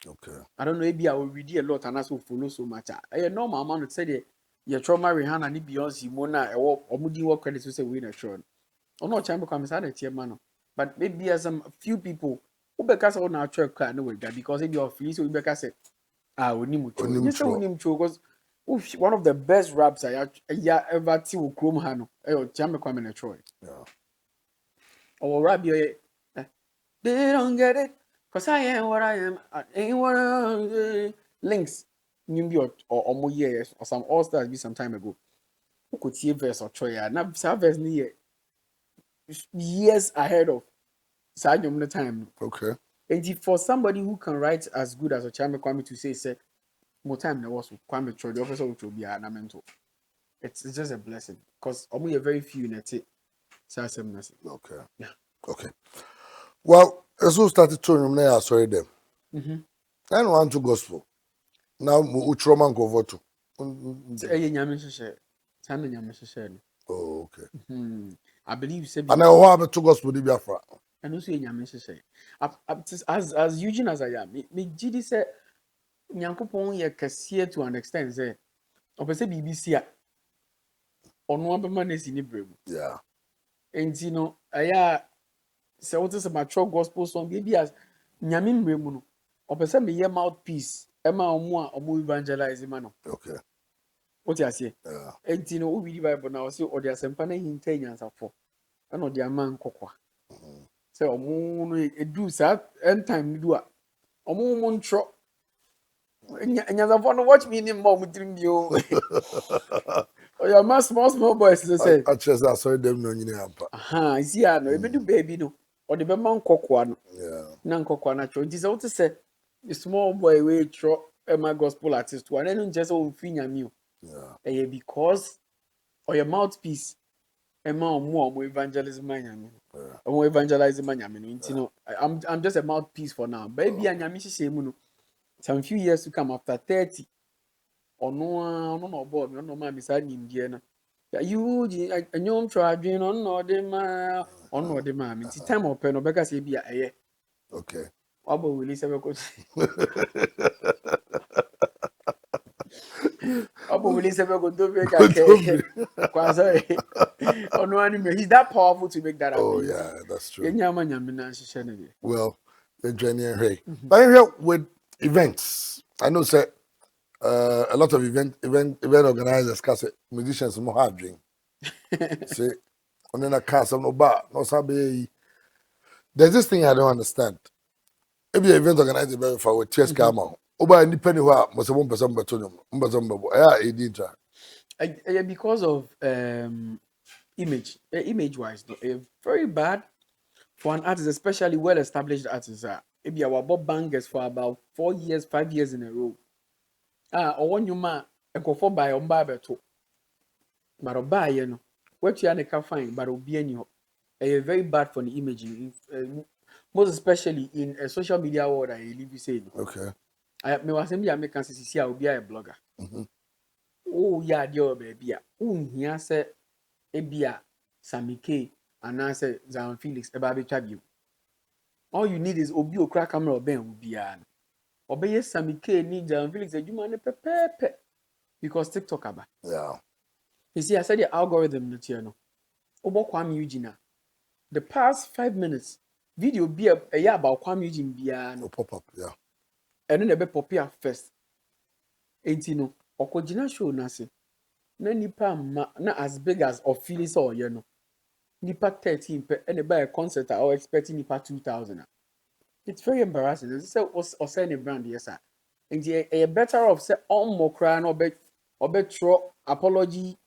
Okay. I don't know. Maybe I will read a lot and also follow so much. I know my man would say your trauma Rihanna and Beyonce Mona or Mudi work credits to say win a show. Or no chamber comes out a man. But maybe as some few people who because on our track can't know that because if you're free, so because said, we need because one of the best raps I ever see with Chrome Hano. Chamber coming a Troy. Yeah. Or rap they don't get it. Because I am what I am. I ain't what I am. Lynx, Nimby or more years or some all stars be some time ago. Who could see a verse or Troy? Now, verse near years ahead of Sajum the time. Okay. And for somebody who can write as good as Ochame Kwame to say, more time there was Kwame Troy, the officer which will be an mentor. It's just a blessing because only a very few in it. Okay. Yeah. Okay. Well, as we started to them now, sorry them. I want to gospel. Now utroman go vote. Say nyame hyehyɛ. San nyame hyehyɛ no. Oh, okay. I believe say And I want to gospel di Biafra. and also nyame hyehyɛ. As Eugene as I am, me gidi say nyankopɔn yɛ kɛseɛ to an extent say ɔpɛ sɛ biribi si a ɔno abɛma no asi ne berɛ mu. Yeah. Enti no ɛyɛ a sɛ wote sɛ matwerɛ gospel song bi as nyame mmerɛ mu no ɔpɛ sɛ meyɛ mouthpiece ɛma ɔmo a ɔmo evangelize ma no. Okay. Wote aseɛ? Yeah. Enti no wobidi Bible na ɔse ɔde asɛmpa no hinta nyansafo ɛna ɔde ama nkɔkwa. Sɛ ɔmo no edu saa end time no do a ɔmo mo ntrɔ nyansafo no watch me ni mma ɔmo tirim bio. Ɔyɛ ma small boys sɛ I just saw them no nyina ampa. aha isi a no ebedu baby no ɔde bɛma nkɔkwa no. Yeah. Na nkɔkwa na trɔ nti sɛ wote sɛ the small boy wey trɔ ɛma gospel artist wa na no nkyɛ sɛ ɔmfiri nyame o. Yeah. Ɛyɛ because ɔyɛ mouthpiece ɛma ɔmo evangelism ma nyame. Ɔmo evangelism ma nyame no nti no I'm just a mouthpiece for now. Baby a nyame hyehyɛ mu no some few years to come after 30 ɔno na ɔbɔ me ɔno ma me saa nimdeɛ no. You ɛnyɔm trɔ adwene no ɔno na ɔde ma me nti time ɔpɛ no ɔbɛka sɛ bi a ɛyɛ. Okay. Wabo wili sebe ko. Wabo wili sebe ko do be kake. Kwanza ono ani he's that powerful to make that happen. Oh yeah, that's true. Yenya ma nyame na hyehyɛ ne de. Well, the journey and hey. But here with events, I know say a lot of event organizers cause musicians more hard drink. Say on in a car some no bar, no sabe. There's this thing I don't understand. Maybe event organizer very far with chess camera. Oba independent wa must one person betonum. Yeah, Because of image wise though, very bad for an artist, especially well established artists. Maybe our bob bangers for about 4 years, 5 years in a row. Or one you ma go by on beto. But oba you know, what you are fine, but obi any very bad for the image. Most especially in a social media world I live say. Okay. I me was me make can see I will be a blogger. Oh yeah, dear baby. Here say ebia Samike and I say Zan Felix eba be twa. All you need is obi okra camera oben obi an. Obey Samike need Zan Felix adwuma ne pepepe because TikTok aba. Yeah. You see I said the algorithm no tie no. Obo Kuami Eugene. The past 5 minutes video be a year about Kuami Eugene bia no pop up, yeah. And then be pop up first. Enti no okojina show na se. Na nipa ma na as big as of Phyllis or you know. Nipa 13 pe and buy a concert I was expecting nipa 2,000. It's very embarrassing. It's say or send a brand yes sir. And you better off say on more crying or bet apology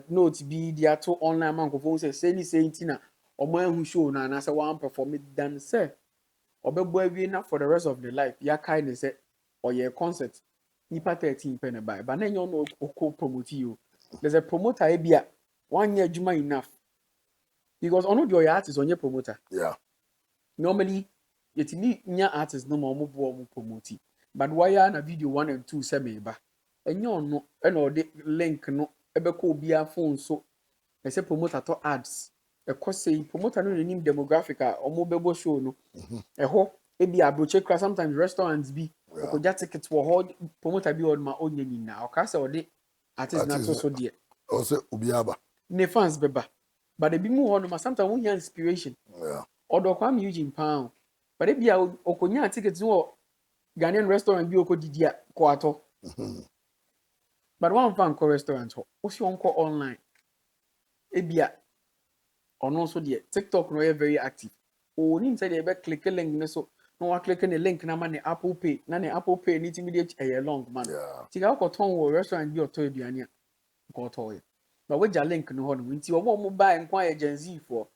note be the two online man ko say ni say tina or man who show na say one perform it than say or be boy na for the rest of the life ya kind say or your concert nipa 13 pe na buy but then you know ko promote you. There's a promoter ebia 1 year juma enough because ono your artist on your promoter. Yeah. Normally yet me nya artist no more mo promote but why na video 1 and 2 say me ba enyo no e na ode link no ebeko obi a phone so e say promoter to ads e ko say promoter no nim demographic a omo bebo show no e ho e bi abroche kra sometimes restaurants bi e ko ja tickets for ho promoter bi on ma onye ni na o ka say ode artist na to so de o say obi aba ne fans beba but e bi mu ho no sometimes we hear inspiration. Yeah. Odo Kuami Eugene pound. But if you okonya tickets no Ghanaian restaurant bi okodidi a ko ato. But one fan ko restaurant ho. O si on ko online. Ebia ono so de TikTok no very active. O ni say dey be click link ne so no wa click the link na ma ne Apple Pay. Na ne Apple Pay ni timi dey long man. Yeah. Tika ko ton wo restaurant bi oto aduane a ko to. But we ja link no ho no nti omo buy nkwa agency for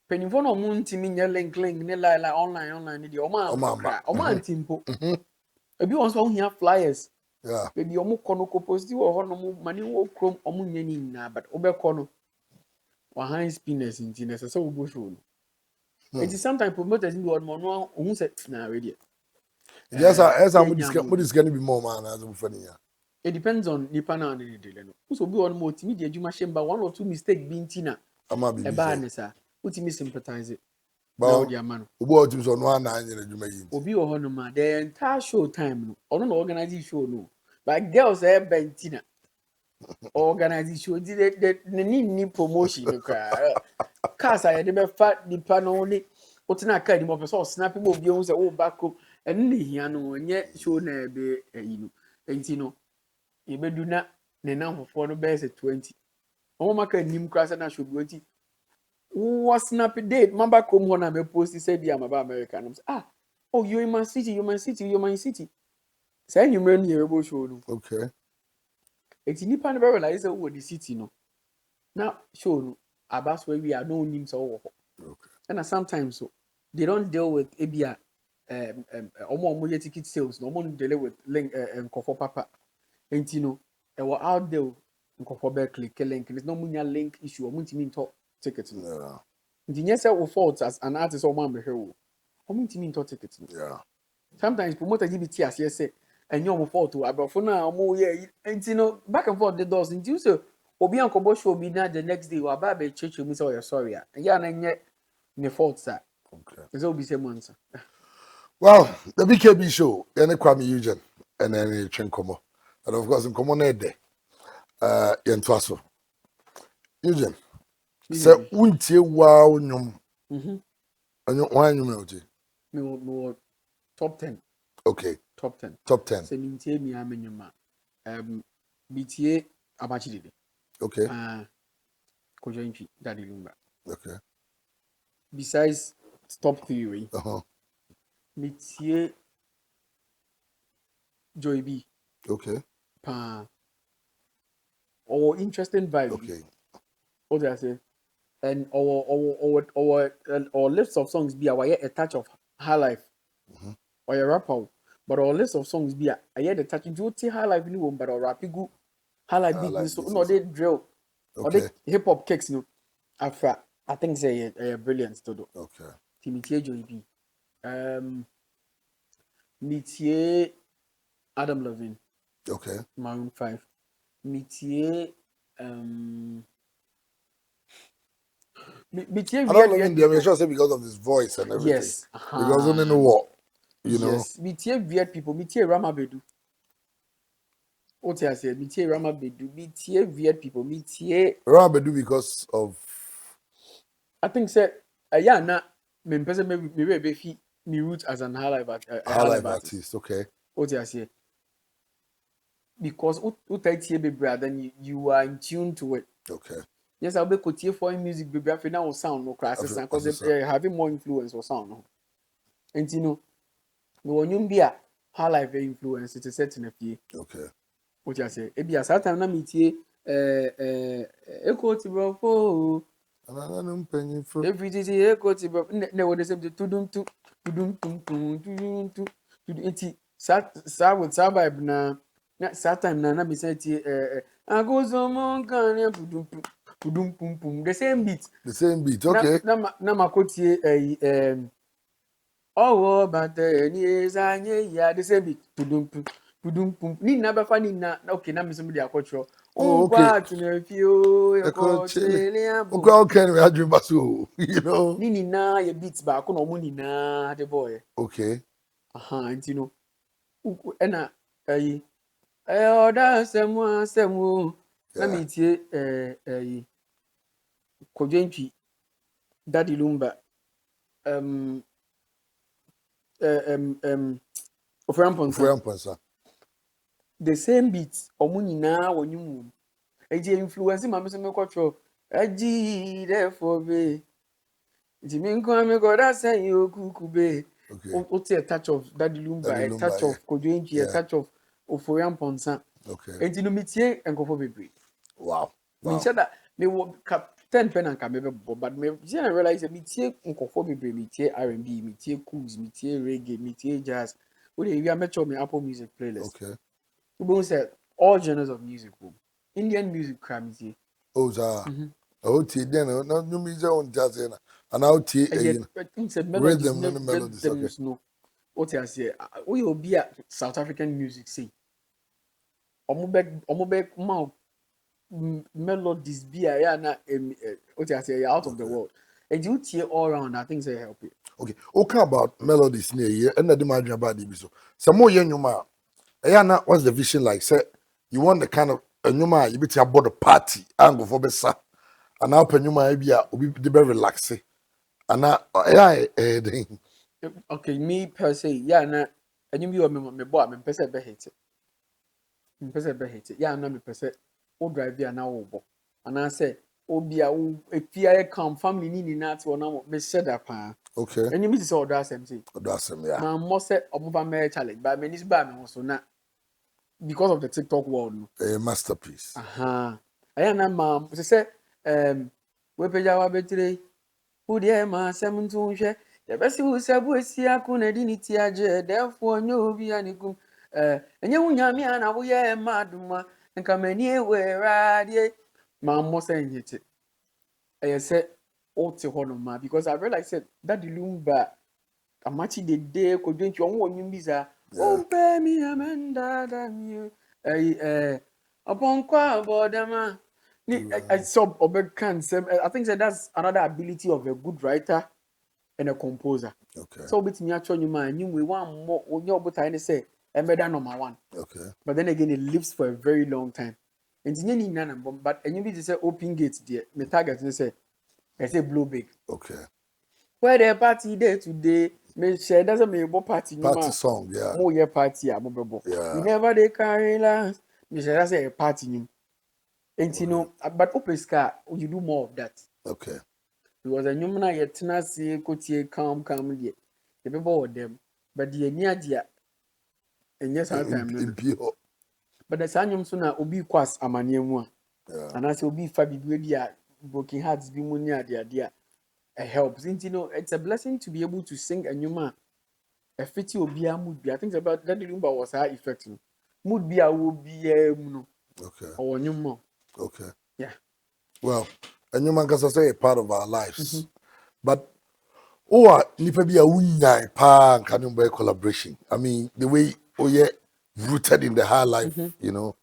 penifo no mo ntimi nye link ne la online ne de omo antimpo ebi won so ho hia flyers yeah ebi omo kono ko post wo ho no mo mani wo krom omo nya ni na but obekọ no wa high spinners nti na se wo go show no it is sometimes promoters ni won mo no ohun se na ready Yes, as I'm yɛnya no. what is going to be more man as funny. It depends on nipa na ne de no. So bi on mo timi de adwuma hyɛ mba 1 or 2 mistake bi nti Ama be eba say. ne sa. Utimi sympathize it. Na But odi ama no. Ubo team so no an in adwuma yi. Obi wɔ hɔ no ma the entire show time no. Ɔno na organize show no. But girls benti na organize show di the ni promotion no kra. Cars a yɛde bɛfa nipa no ne wotena car ni mo pɛ sɛ snap mo obi hu sɛ wo back up ɛno ne hia no nyɛ show na ɛbɛ yi no. Enti no yɛbɛdu na ne namfofoɔ no bɛyɛ sɛ 20. Ɔmo maka nim kra sɛ na show bi nti wo snap date mamba kom hɔ na me post sɛ bi amaba America no oh you in my city you my city you my city sɛ nwumere no yɛbɛbɔ show no. Okay. Eti nipa no bɛ realize sɛ wo the city no na show no aba so we are no nim sɛ wo hɔ. Okay. And sometimes so they don't deal with ebia ɔmo yɛ ticket sales no ɔmo deal with link nkɔfɔ papa enti no ɛwɔ out there nkɔfɔ bɛ click link no ɔmo nya link issue ɔmo ntimi ntɔ ticket no. Yeah. Nti nyɛ sɛ wo fault as an artist ɔmo ambɛhwɛ wo ɔmo ntimi ntɔ ticket no. Yeah. Sometimes promoter gi bi ti aseɛ sɛ ɛnyɛ ɔmo fault o abrɔfo na ɔmo yɛ enti no back and forth the doors nti you say obi ankɔbɔ show bi na the next day waba abɛ kyerɛkyerɛ mu sɛ ɔyɛ sorry a ɛyɛ na nyɛ ne fault sa. Okay. Is that what we say once? Well, the BKB show, any Kuami Eugene, and any Chenkomo. And of course, in common day, Yentwaso. Eugene, say, won't you wow, and you wine you melty? No, top 10. Okay, Top 10. top 10. Say, Mintie, me, I'm in your man. BTA, Abachi. Okay, Kojoinchi, Daddy Lumba. okay. Besides top 3, Mitie, Joy B. Okay, Or interesting vibe. okay. What do I say? And our list of songs be a touch of high life. Or a rapper. But our list of songs be a touch into high life new one, but our rap good high life beat so no they drill or they hip hop kicks no. After I think say a brilliant to do. Okay. Timothy Joy B. Mitier Adam Levine. Okay. Maroon 5. Mitier Mitier I don't know in there, sure say because of his voice and everything. yes. Because only know what, you know. Yes. Mitier weird people. Mitier Ramabedu. What I said, Mitier Ramabedu. Mitier weird people. Mitier Ramabedu because of. I think say yeah na me person maybe be me root as an high life artist. Okay. What I say? Because baby, then you are in tune to it. Okay. Yes, I'll be quoting for music baby. I feel now sound no crisis because they're having more influence or sound. No, and you know, when you be a high life influence, it's a certain few. Okay. What I say? It be a certain na meet echo to bro. Every day echo to bro. Ne what they say to dum to sa with survive na time na be say I go some can the same beat. The same beat. Okay. Na makotie oh but is ya the same beat ni na be fa ni na okay na me so me dey akotro Okay. To na fio Okay, we had you know. ni na ye beat ba ko no mo ni na the boy. Okay. And you know ena oda asemu na me tie Kojenchi Daddy Lumba Oframponsa. the same beat omo nyina wonyum eji influence ma me so me kwotro aji therefore be ti me nko me go that say okuku be o a touch of Daddy Lumba, a touch of Kojenchi, a touch of Oframponsa. Okay. Enti no metie enkofo bebre. Wow. Me sure that me wo 10 pen and can but me I realize me tie nkofo bebre, me tie R&B, me tie cools, me tie reggae, me tie jazz. We are met me Apple Music playlist. Okay. We say all genres of music. Indian music crazy. Oh, then no music on jazz and out rhythm and melodies. No. what you say we will be at South African music say omo be mouth melodies be a na what you say out of the world. And you tear all around, I think they help you. Okay. Okay about melodies near here and the imagine about the so. Some more young man. Ayana, what's the vision like? Say you want the kind of a new man you be about the party and go for besa. And now pen you man be the very relaxing. And now Okay, me per se, yeah, na and you be me boy, me per se be hate it. Me per se be hate it. Yeah, na me per se o drive ya na wo bo. And I say obi a wo efia come family ni na ati wona me said that pa. okay. And you mean to say odo asem say. Odo asem yeah. Man mo say omoba me challenge, but me this ba me so na because of the TikTok world no. A masterpiece. Aha. Aya na ma say we peja wa betire. Who dear ma asem ntu hwe. The best you say bu esi akuna di ni ti age therefore nyo obi anikum enye wunyame ana wo ye maduma nka mani ewe radie ma mo say nyete say o te hono ma because I realized said that the lumba amachi de de ko dwenti won won biza o be mi amenda da mi upon kwa bodama ni I saw obekan sem I think that that's another ability of a good writer and a composer. Okay. So bit me actually you man you we want more on your but I say better number one. Okay. But then again it lives for a very long time. And you nana but and you be to say open gates there. My target say I say blow big. Okay. Where the party day today, me share doesn't me bo party no Party song, yeah. More year party a mo Yeah. We never they carry last. Me share that say a party no. And you know but open sky you do more of that. Okay. Because a human yet tenacity could calm the people with them, but the near dear and yes, time but the sanyum sooner will be quas a mania and as will be fabi broken hearts be munia dear it helps. You know, it's a blessing to be able to sing a new man. A fitty will be a mood be. I think about that number was high effective. Mood be a will be a okay. Or new more. Okay. Yeah. Well, a new man can say a part of our lives. But nipa be a unya pa can be collaboration. I mean the way rooted in the high life, you know.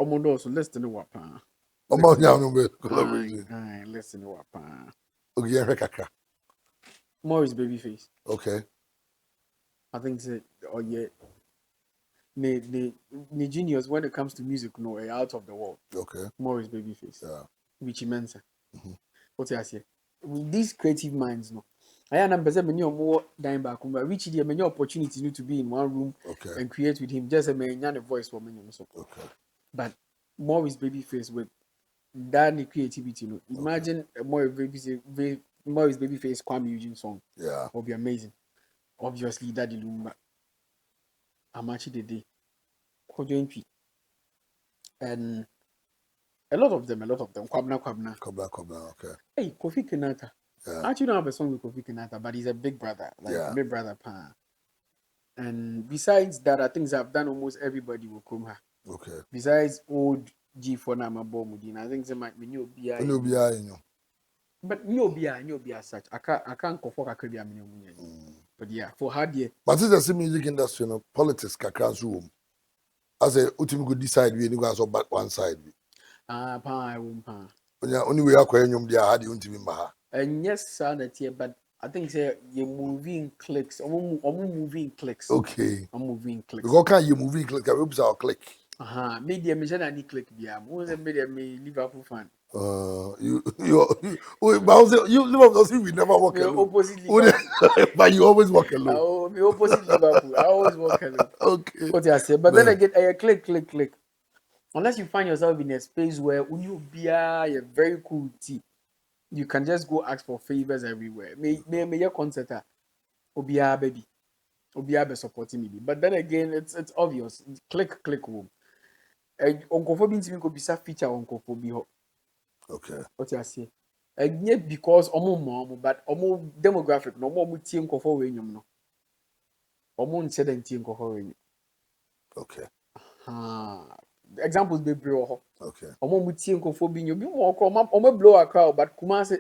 Omondo so listen to what pa. Collaboration. Listen to what pa. Okay, Morris Babyface. okay. I think say the genius when it comes to music no out of the world. Okay. Morris Babyface. Yeah. Richie Mensa. What I say? With these creative minds no. I am person many more dying back but Richie there many opportunities to be in one room and create with him just a man a voice for many so. Okay. But Morris Babyface with that creativity no. Imagine a Morris Babyface Kuami Eugene song. Yeah. Will be amazing. Obviously Daddy Lumba. Amachi Dede. Kodwenpi. And a lot of them. Kwabna. Okay. Hey, Kofi Kenata. Yeah. I actually don't have a song with Kofi Kenata, but he's a big brother, big brother pa. And besides that, I think I've done almost everybody will come here. Okay. Besides old G4 Nama Bomudin, I think they might be new BI. But new BI as such. I can't go for a career minimum. But yeah, for hard year. But it's the music industry, politics kakras room. As a ultimate good decide we go so back one side. Pa I won't pa. Only way akwa dia had you ntimi mba. And yes, sir, that here, but I think say you're moving clicks. I'm moving clicks. Okay. I'm moving clicks. Because can you moving click? I hope so click. Media me say any click biam. Who say media me Liverpool fan? You Liverpool see we never walk alone. Opposite Liverpool. But you always walk alone. Oh, me opposite Liverpool. I always walk alone. Okay. What I say, but then again, I click. Unless you find yourself in a space where you be a very cool tea, you can just go ask for favors everywhere. Me your concert, Obia baby, Obia be supporting me. But then again, it's obvious. Click home. Uncle for being to be feature Uncle for be. Okay. What I say? Yet because mom, but demographic no more team for when you know. Said team for when. Okay. Examples be bro. Okay. Team for being you be more blow a crowd, but Kumasi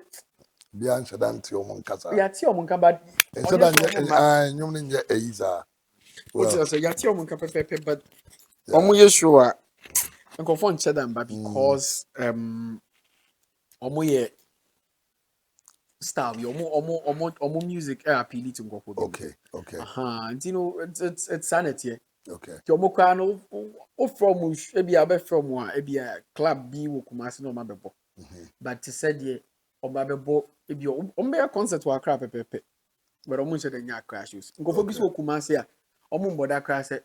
Bian Shadanti or Moncasa. Yati Omunka, but Instead of Yumning Aiza. what Well, is Yati Omunka Pepe, but Omuye sure. And confront Chedam, but because Omuye style, omo music appeal to go. okay. And you know, it's sanity. Okay. Omo kano from ebi abe from one ebi a club bi wo Kumasi no mabebo. But to said ye omabebo ebi ombe concert wa kra pepepe. But omo nche de nya crash shoes. Nkofo bi so Kumasi a omo mboda crash se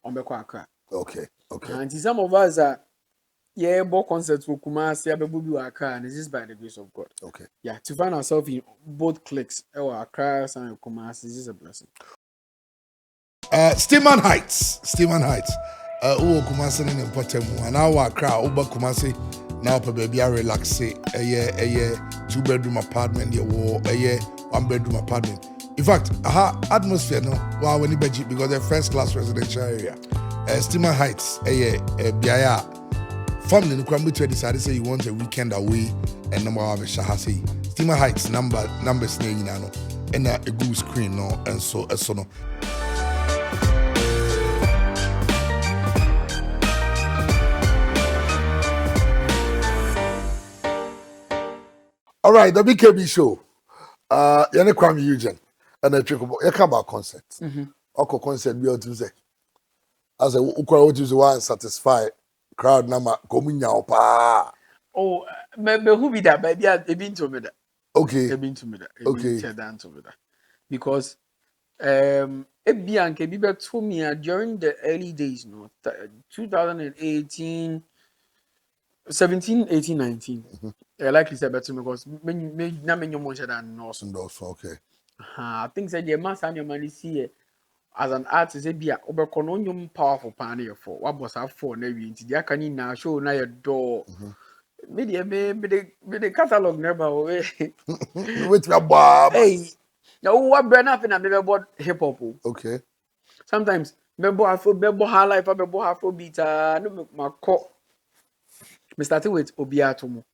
ombe kwa akra. Okay. And some of us are yeah, bo concerts wo Kumasi abebo bi wa akra, and it's just by the grace of God. Okay. Yeah, to find ourselves in both cliques, Accra and Kumasi is a blessing. Steeman Heights. Uwo Kumasi in important one. Now Accra, Uba Kumasi. Now baby I relax. A 2-bedroom apartment. A 1-bedroom apartment. In fact, our atmosphere no. Wow, when you budget because they're first class residential area. Steeman Heights. Biaya. Family no kwambe to decide say you want a weekend away and number of shahasi. Steeman Heights numbers na nyina no. And a good screen no and so no. All right, the BKB show. Yane Kuami Eugene and a trick about you come about concert. Oko concert be to say. As a ukwa what is one satisfy crowd number komunya opa. Oh, maybe who be that? Maybe I've been to me that. Okay. Because Ebianke Bibe told me during the early days, no, 2018, 17, 18, 19. Like you said, better because me na me more than also. Okay. I think that the mass and your money see as an artist, Ebia Obercononium powerful panel for what was our for Navy into the Akani now show na your door. Media me the catalog never away. With your bob. Hey, now what burn up in a baby board hip hop. Okay. Sometimes bebo afro bebo high life bebo afro beat no my call. Me started with Obiatomo.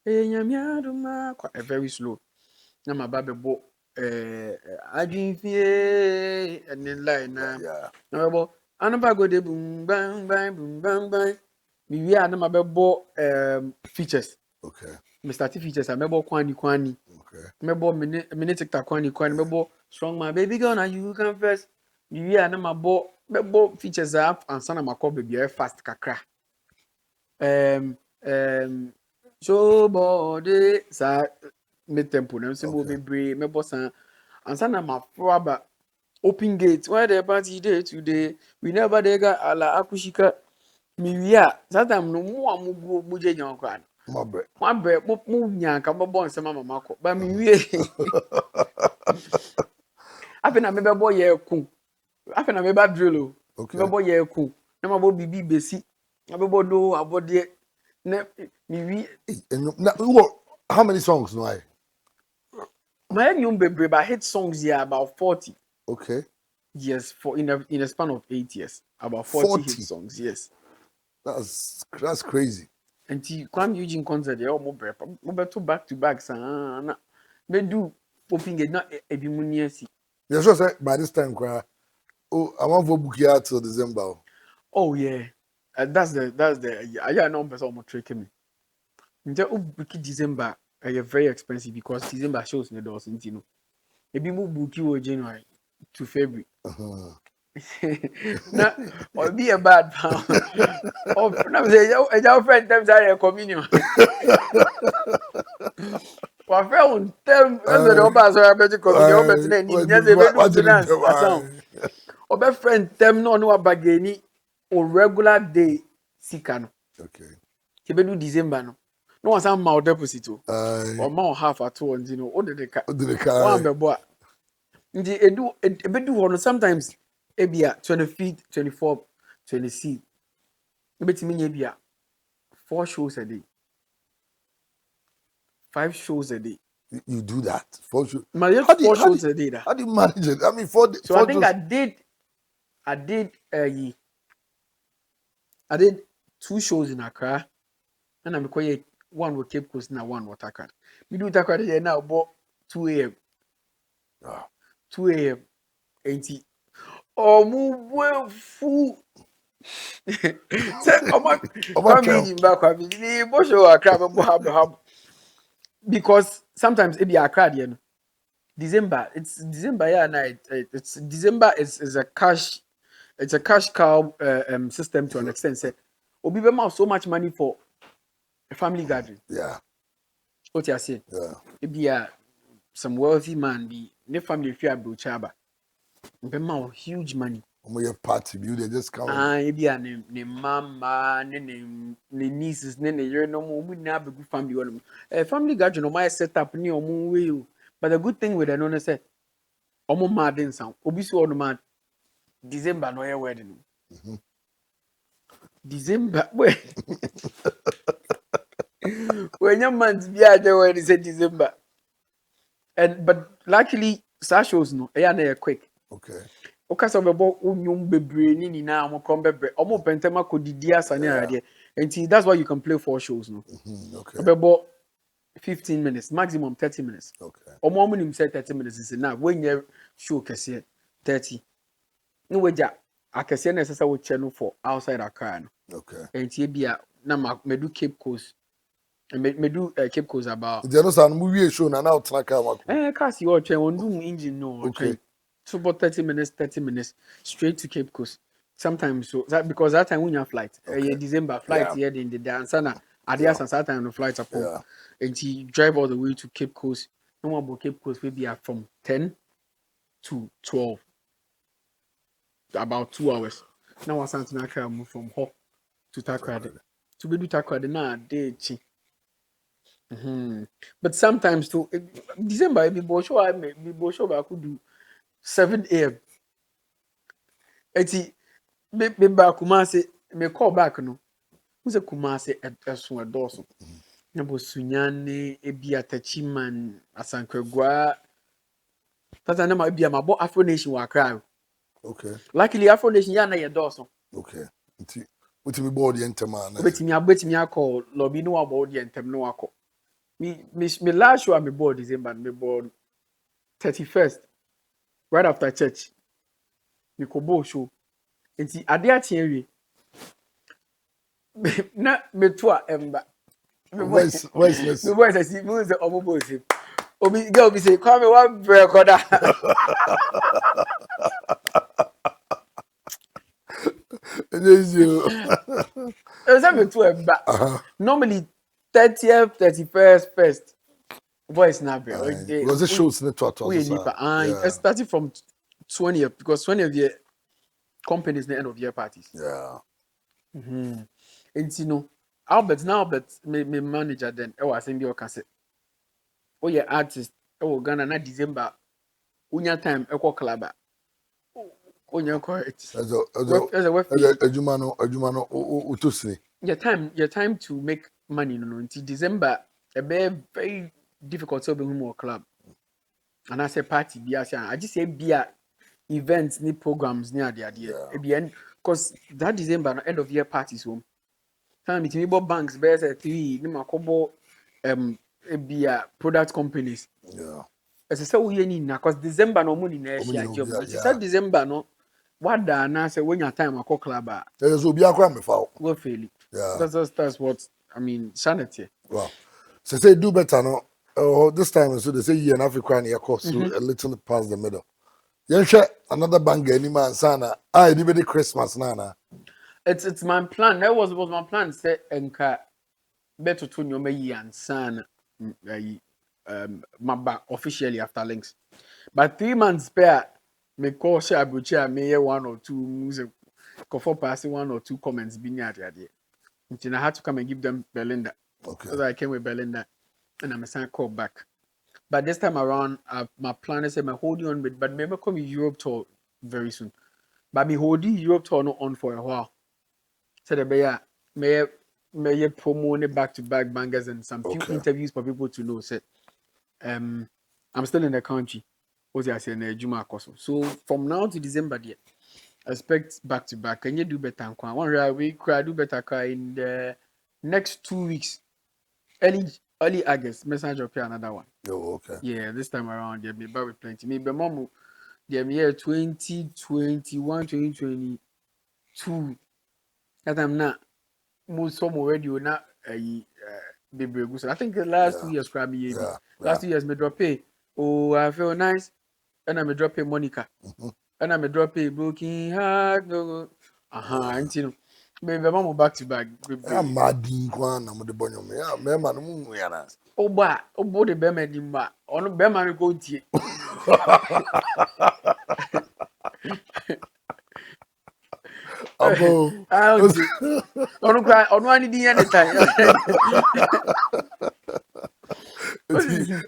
Hey, nyamiaduma very slow. Na my bebo I dream fear and then line na. Na bebo anaba go de boom bang bang boom bang bang. We are na my bebo features. Okay. Me started features I bebo kwani. Okay. Mebo minute TikTok kwani mebo strong my baby girl now you can first. We are na my bebo features up and sana my call baby fast kakra. So body sa mid tempo na so mo bebre me bossa ansa na ma fraba open gate where the party day today we never dey ga ala akushika mi wia satam no mu amugo muje nyan kwa mabre mu nyan ka bo nsema mama ko ba mi wie afena me be boy ye ku afena me ba drill o me boy ye ku na ma bo bibi besi na be bo do abode na mi how many songs no I? My new baby but hit songs here about 40. Okay. Yes, for in a span of 8 years. About 40 hit songs, yes. That's crazy. And Kuami Eugene concert there more to back to back sana. Me do popping it not a bimuniasi. Yes, so say by this time cry. Oh, I want to book here till December. Oh yeah. That's the I know person almost tricking me. Nje book December very expensive because December shows in the doors you know. Ebi mu book you January to February. Nah, or be a bad pound. Oh, no, say your friend them say a communion. My friend tell the oba so I bet you communion. Oba tena ni nya say be do dance asan. Oba friend them no abageni o regular day sika no. Okay. Ke be do December no. No one say ma deposit o. Or ma half at all you know. O de ka. One be boa. Ndi be do one sometimes ebia 25th 24th 26th ebetimi nya bia 4 shows a day 5 shows a day you do that 4 shows 4 shows a day that. How do you manage it? I mean 4 so I think I did 2 shows in Accra and I'm quite one with Cape Coast now one with Takrady. We do Takrady here now about 2 a.m. 2 a.m. 80. Oh, move full. Say, oh my, come in back. The bush or a crab because sometimes it be a crowd, you know. December, it's December, yeah, night. It's December is a cash, it's a cash cow system to an extent. Say, Obi Bema have so much money for a family gathering. Yeah. What you say? Yeah. It be some wealthy man be ne family fear brochaba. Bema huge money. Your party, they just come. It be ne mama, ne nieces, ne you no more. We never good family one. Family gathering, no my set up near omu way. But the good thing with the no say, omo mad in sound. Obi so on mad. December no your wedding. December when your man's be at the wedding say December. And but luckily such shows no na quick. Okay. Okasa bebo unyum bebre ni na mo kom bebre. Omo pentema ko didi asane ade. And that's why you can play 4 shows no. Okay. Bebo 15 minutes, maximum 30 minutes. Okay. Omo mo nim say 30 minutes is enough. When you show kese 30. No weja akese na sesa wo channel for outside Accra no. Okay. And bia na me do Cape Coast. Me do Cape Coast about. You know, some movie show na now track am. Cars you train on do engine no Okay. So about 30 minutes straight to Cape Coast. Sometimes so that because that time when you flight, December flight here in the dance and adias and that time the flights are Yeah. and he drive all the way to Cape Coast. No one about Cape Coast maybe from 10 to 12. About 2 hours. Now I something I can move from Hawk to Takrady. To be do Takrady na day chi. But sometimes too December be show I could do 7 a.m. Eti me back Kumasi me call back no. Who's a Kumasi so a dorsal. Na bo sunyane ebi atachiman asankwagwa. Tata na ma ebi amabo Afro Nation wa cry. Okay. Luckily Afro Nation ya na ye dorsal. Okay. Nti we board the entema na. Betimi akọ lobby no about the entem no akọ. Me last show me board December me board 31st right after church. Me ko bo show. Enti ade atie na me to emba. Where's this? Me boys say me say omo boys. Obi girl be say come one recorder. It is you. Say me to emba. Normally 30th, 31st, first. Voice na be. Was it shows in the total? It's starting from 20th because 20th year companies the end of year parties. Yeah. And you know, Albert me manager then I was saying the okay say oh yeah artist oh Ghana na December unya time equal club unya correct As a jumano utosni. Your time to make money no until December a very difficult to be more club and I say party I just say beer events ni programs near the idea because that December end of year parties home time it me banks best 3 ni makobo beer product companies say we ni na cause December no money na share job say December no what da na say when your time akọ club there's obi akwa me fa we fail that's what I mean sanity. Wow. So say do better no this time so they say you in Africa and you cost a little past the middle. You share another banger any man sana. I did the Christmas nana. It's my plan. That was my plan. Say enka better to nyome yi ansana my back officially after Lynx. But 3 months spare me call share abuchi me hear 1 or 2 music for passing 1 or 2 comments being at there. Until I had to come and give them Belinda. Okay. So I came with Belinda and I'm a call back. But this time around, my plan is I'm holding on with, but maybe come Europe tour very soon. But me holding Europe tour not on for a while. So the may promote back to back bangers and some few interviews for people to know. Say, I'm still in the country. What I say, Juma Koso. So from now to December, dear, expect back to back. Can you do better? One week, I do better in the next 2 weeks. early August, message up here another one. Oh, okay. Yeah, this time around, yeah, me back with plenty. Me, but mom, yeah, me year 2021, 2022. That I'm not most some already or not baby. I think the last Yeah. 2 years, crab me, Yeah. last 2 years, me drop pay. Oh, I feel nice, and I'm drop pay Monica, and I'm drop pay broken heart. No, and you know, baby, mom back to back, I'm baby. mad in Kwan, I'm the bonyo. Yeah, man, Obo the Bema Dimba, on Bema go tea. Abo. I don't see. On cry on one the any time.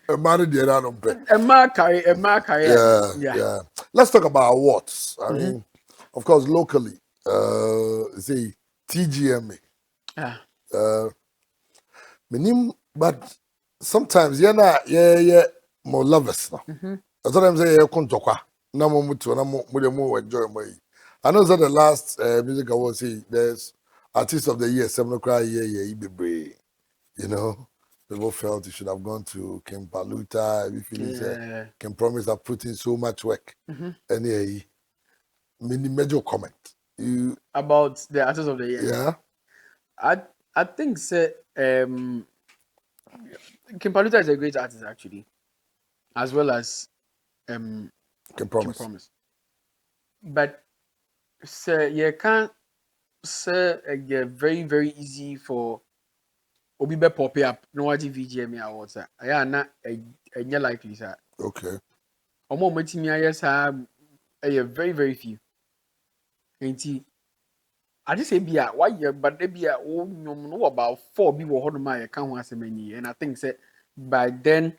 A man, dear, I don't pay. A mark, Yeah, yeah. yeah. Let's talk about awards. I Mm-hmm. mean, of course, locally, say TGMA. Ah, Uh, minim, but sometimes yeah, more lovers now. mm-hmm. Sometimes yeah, kontokwa. Na mo mutu na mo enjoy mo. I know that the last music award say there's artist of the year, seven cry yeah, you know. People felt it should have gone to Kim Paluta. We feel Yeah. Kim Promise have put in so much work. Mm-hmm. And yeah, many major comment. You About the artist of the year. yeah, I I think say Kim Paluta is a great artist actually, as well as Kim Kim Promise. Promise. But say you can't say very very easy for Obi be pop up no what VGMA awards. I na a likely sir. Okay. Omo matimi ayɛ saa ɛyɛ very very few. Nti ade sɛ bi a wayɛ but da bi a wo nnwom no wɔ about 4 bi wɔ hɔ nom a yɛka ho asɛm ani and I think sɛ by then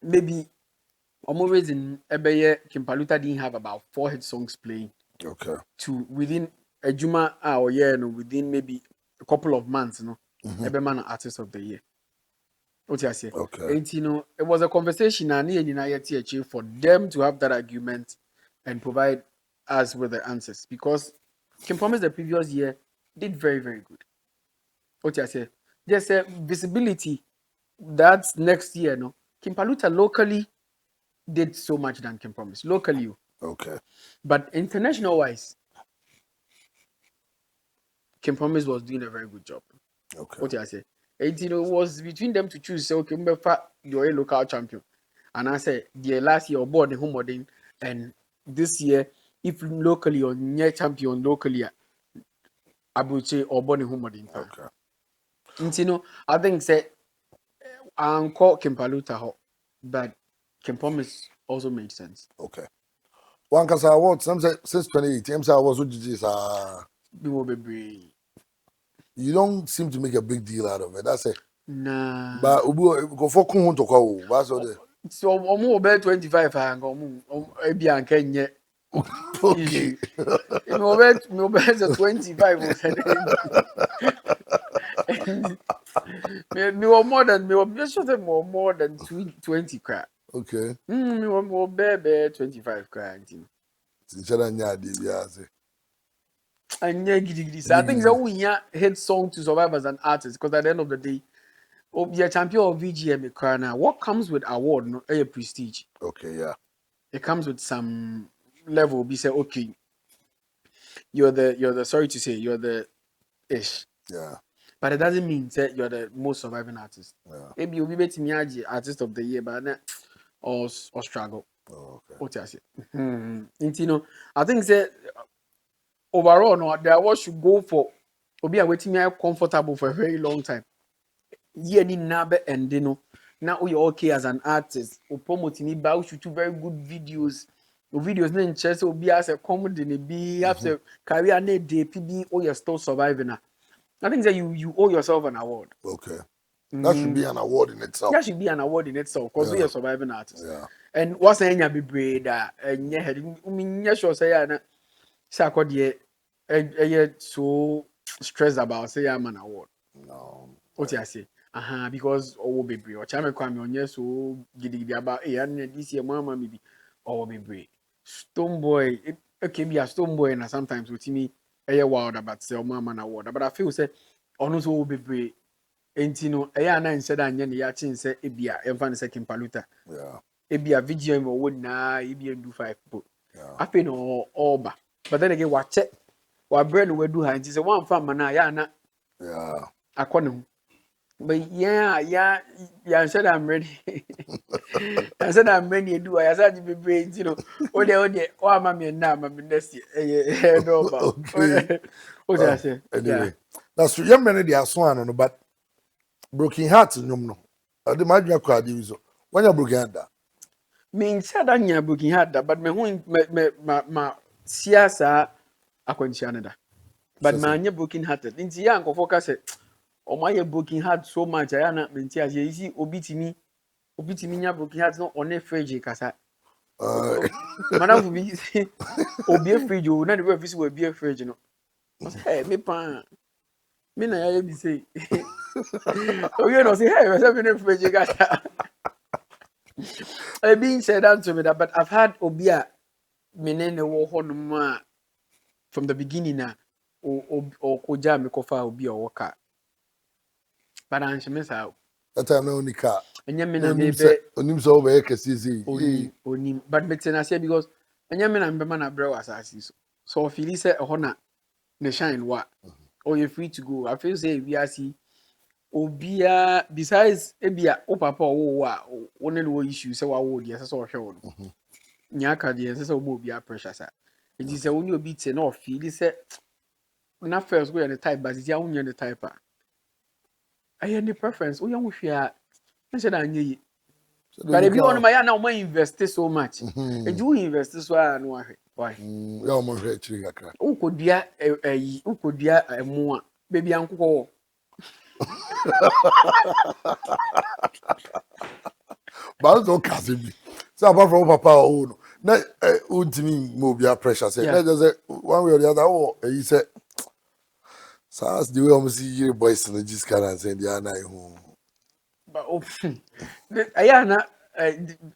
maybe omo reason ɛbɛyɛ Kim Paluta didn't have about 4 hit songs playing Okay. to within adwuma a ɔyɛɛ no within maybe a couple of months no ɛbɛma no artist of the year. What you say? Okay. And you know, it was a conversation and you for them to have that argument and provide us with the answers because Kim Promise the previous year did very, very good. What you say? Just visibility that's next year, no. Kim Paluta locally did so much than Kim Promise. Locally, Okay. but international wise, Kim Promise was doing a very good job. Okay. What you say? And you know, it was between them to choose. So, okay, you're a local champion. And I said, the last year, board the home modern, and this year, if locally or near champion locally, I would say, or born the home modern. Okay. And you know, I think say, I'm called Kimpaluta, but Kimpomis also made sense. Okay. One cause I want some say since 2018, I was with We will be brave. you don't seem to make a big deal out of it. That's it. Nah. But go for kun to call. What's all there? So, almost about 25 and go, maybe I can yet. Okay. Issue. Me over 25 was me were more than me were just sort of more than 20 crack. Okay. Me were more baby 25 crack. And yeah, giddy. So I think that we hit song to survive as an artist because at the end of the day, oh, you're champion of VGM cry now. What comes with award, no, a prestige. Okay, yeah. It comes with some level. Be say, okay, you're the sorry to say, you're the ish. Yeah. But it doesn't mean that you're the most surviving artist. Yeah. Maybe you'll be betting me artist of the year, but or struggle. Oh, okay. What you say? You know, I think that overall, no, the award should go for Obi a waiting me comfortable for a very long time. Year ni nabe and no. Now we okay as an artist. O promote ni ba shoot two very good videos. O videos na in chess Obi as a comedy ni be have a career na day PB or you're still surviving. I think that you owe yourself an award. Okay. That should be an award in itself. That should be an award in itself because we are surviving artists. Yeah. And what's saying you be brave that and yeah, I mean, yes, sure say na say so stressed about say I'm an award. No. What you say? Because be brave. Or chame kwame onye so gidi about and this year mama maybe be brave. Stone boy, it can be a stone boy and sometimes with me wild about say mama an award. But I feel say ono so be brave. enti no ɛyɛ ana nhyɛ da nyɛ ne ya kyen sɛ ebia ɛmfa ne sɛ kimpaluta Yeah. ebia VGM wɔ na ebia ndu 5 po Yeah. afei no ɔba but then again wakyɛ wabrɛ no wadu ha nti sɛ wamfa ma na ya na Yeah. akɔ ne ho but yeah nhyɛ da mmerɛ nhyɛ da mmerɛ ne edu ya sa di bebree nti no o de o ama me na ama me nɛsi ɛyɛ no ba Okay. o ja sɛ Anyway, that's true. Young men they are swan no, but broken hearts no. The magic card is when you broken heart. That. me nhyɛ da nya broken heart da but me ho ma siasa akwanhyia ne da but ma anya broken hearted nti ya nkɔfo ka sɛ o ma yɛ broken heart so much ya na me nti ase yi obi timi nya broken heart no on fridge kasa madam fu bi obi fridge o na the way fisi obi fridge no hey me pa me na ya bi say oye no say hey me say me fridge kasa I being said that to me that but I've had obi a me ne wo ho no ma from the beginning na o ja me kofa obi o worker but an she miss out That time no nika. enya me na me be Onim so be kesi. Onim but me tena say because enya me na me ma na bre was asase so feel say ho na ne shine wa or you free to go I feel say we are see obia besides ebia o papa o wa o ne no issue say wa wo de say so hwe wo no nya ka de say o obia pressure sa it is say only obi te na feel say na first go the type but ya onye the type I any preference o ya wo hwe a na say da anye yi but if you want my na o invest so much and you invest so a no ahwe why Ya mo hwe chiri kakra. o kodua o kodua emu a baby ankokɔ But don't cast me. So apart from papa oh no. Na ultimate mo be pressure say. Na just say one way or the other oh he said so as the way I'm see your boys in the just can and say they are na home. but ayana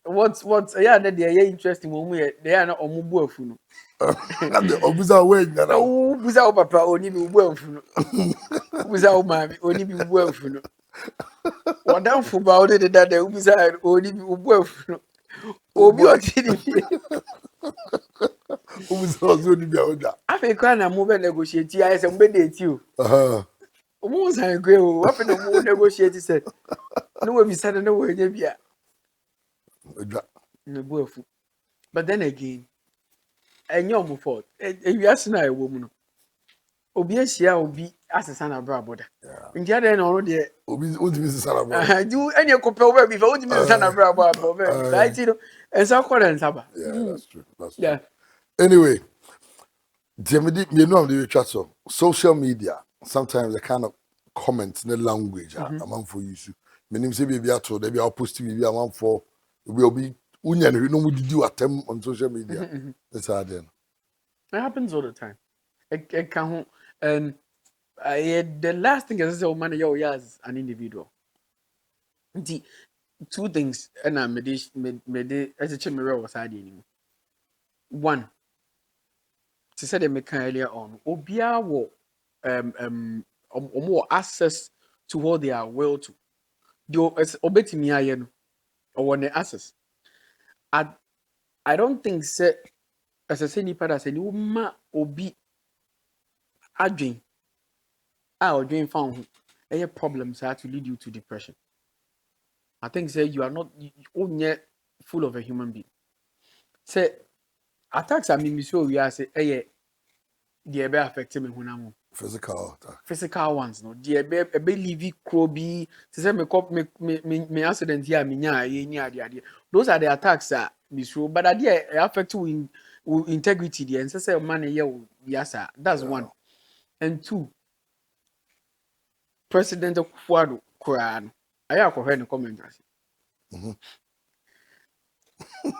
what's ayana dey interesting mo mu dey na omubu afu no Na the obuza way na na. o buza o papa oni bi ubu afu no buza o mami oni bi ubu afu no wadan fu ba o de dada buza oni bi ubu afu no obi o ti ni Obuza so ni bia oda. Africa na mo be negotiate ai se mo be dey ti o mo san gwe o afi na mo negotiate se no we bi sa na we nya bia Oda. no bu afu but then again enye omo fault ewiase na ewo mu no obi ehia obi asesa na bra boda nti ade na ono de Obi ultimate salary. du enye kopɛ oba bi fa ultimate asesa na bra bo abɔ right you know ensa kɔre nsaba Yeah, that's true. That's true. yeah Anyway, you know the chat so social media sometimes the kind of comments in the language among for you. Meaning say baby at all, they be post baby among for will be union you know did you attempt on social media. That's how then. it happens all the time it can and the last thing is say o man you as an individual nti two things and I made as a chimera was side anymore one to say they make earlier on obia wo more access to what they are well to do obetimi aye no or the access I don't think say as a nipa that say ni ma obi adwen a odwen fa ho any problems that to lead you to depression. I think say you are not only full of a human being. Say attacks are me so we are say the ebe affecting me hunamo. Physical ones no. The ebe live krobi. Say me accident here me nya those are the attacks that me so but that they affect you in integrity there and say man yes that's one. And two, President Kufuor Kuran. I have heard the comment.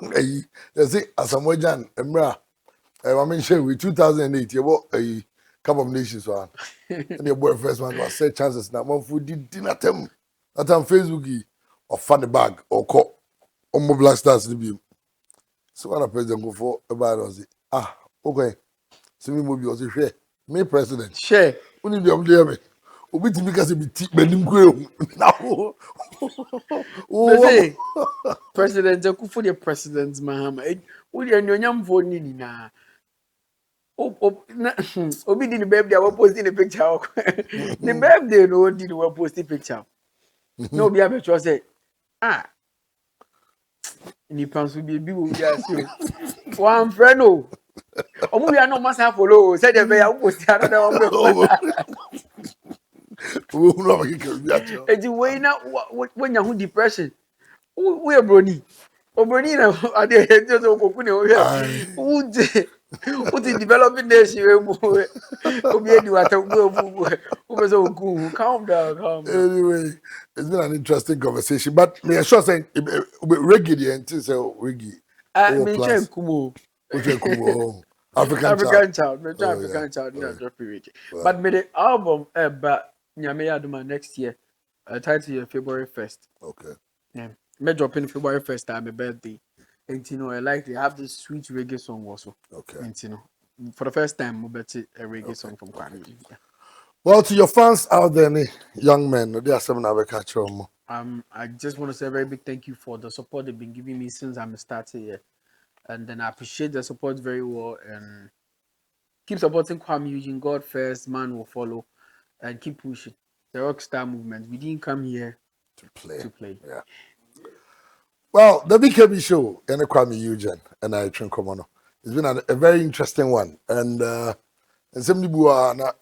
They say Asamoah Emra. I mentioned with 2008 about a Cup of Nations one. And your boy first one was say chances now one food did not them that on Facebook or funny bag or call or more black stars to be. So what a president go for about was it? Okay. So me will be also share. Me president. Share. Only the me. Obi timi ka se bi ti benim ko na wo. They say President Akufo the President Mahama. Uli anyonyam for nini na. Obi di the birthday I was posting the picture. The birthday no di the posting picture. No be able to say ah nipa nso bi wo bi ase o. One friend o. Omo we are no must have follow. Say the be ya post another one be. Wo no ba ke bi a cho. Eti we na when you depression. We are brony. Obroni na ade ede so koku ne o Ai. here. What is developing nation we mu. Obi edi wata bu so oku. Calm down. Anyway, it's been an interesting conversation, but me sure saying reggae the until say reggae. Oh Me try plus. kumo. Which one cool? African child. African child. Me try Oh, African child yeah. na drop it. Well. But me the album but nyame yaduma next year. Title year February 1st. Okay. Yeah. Me drop in February 1st time my birthday. And you know, I like to have this sweet reggae song also. Okay. And you know, for the first time, we bet a reggae song from Kuami Eugene. Yeah. Well, to your fans out there, young men, they are something I catch on. I just want to say a very big thank you for the support they've been giving me since I'm started here. And then I appreciate the support very well. And keep supporting Kuami Eugene. God first, man will follow. And keep pushing. The rockstar movement. We didn't come here To play. Yeah. Well, the BKB show, and Kuami Eugene, and I train Komono. It's been a very interesting one. And some people are not,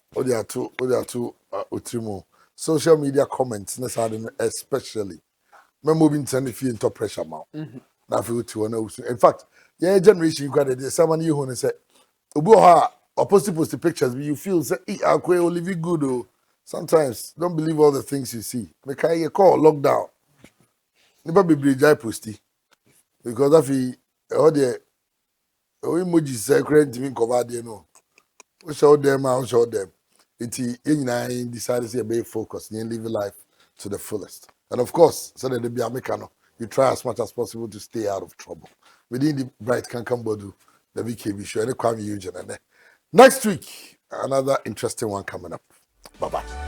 utrimo. Social media comments, especially. Me moving to if you into pressure now. Now for to in fact, yeah, generation you got it. Someone you who say, Ubuha or post pictures, but you feel say, I will live you good. Oh, sometimes don't believe all the things you see. Make I call lockdown. Never be bridge posty because if he all the emoji say current me cover there no. We show them, I'll show them. You decided to be focused and live life to the fullest. And of course, so that they be Americano, you try as much as possible to stay out of trouble. Within the bright can come bodu, the BKB show, and the Kuami Eugene. And next week, another interesting one coming up. Bye bye.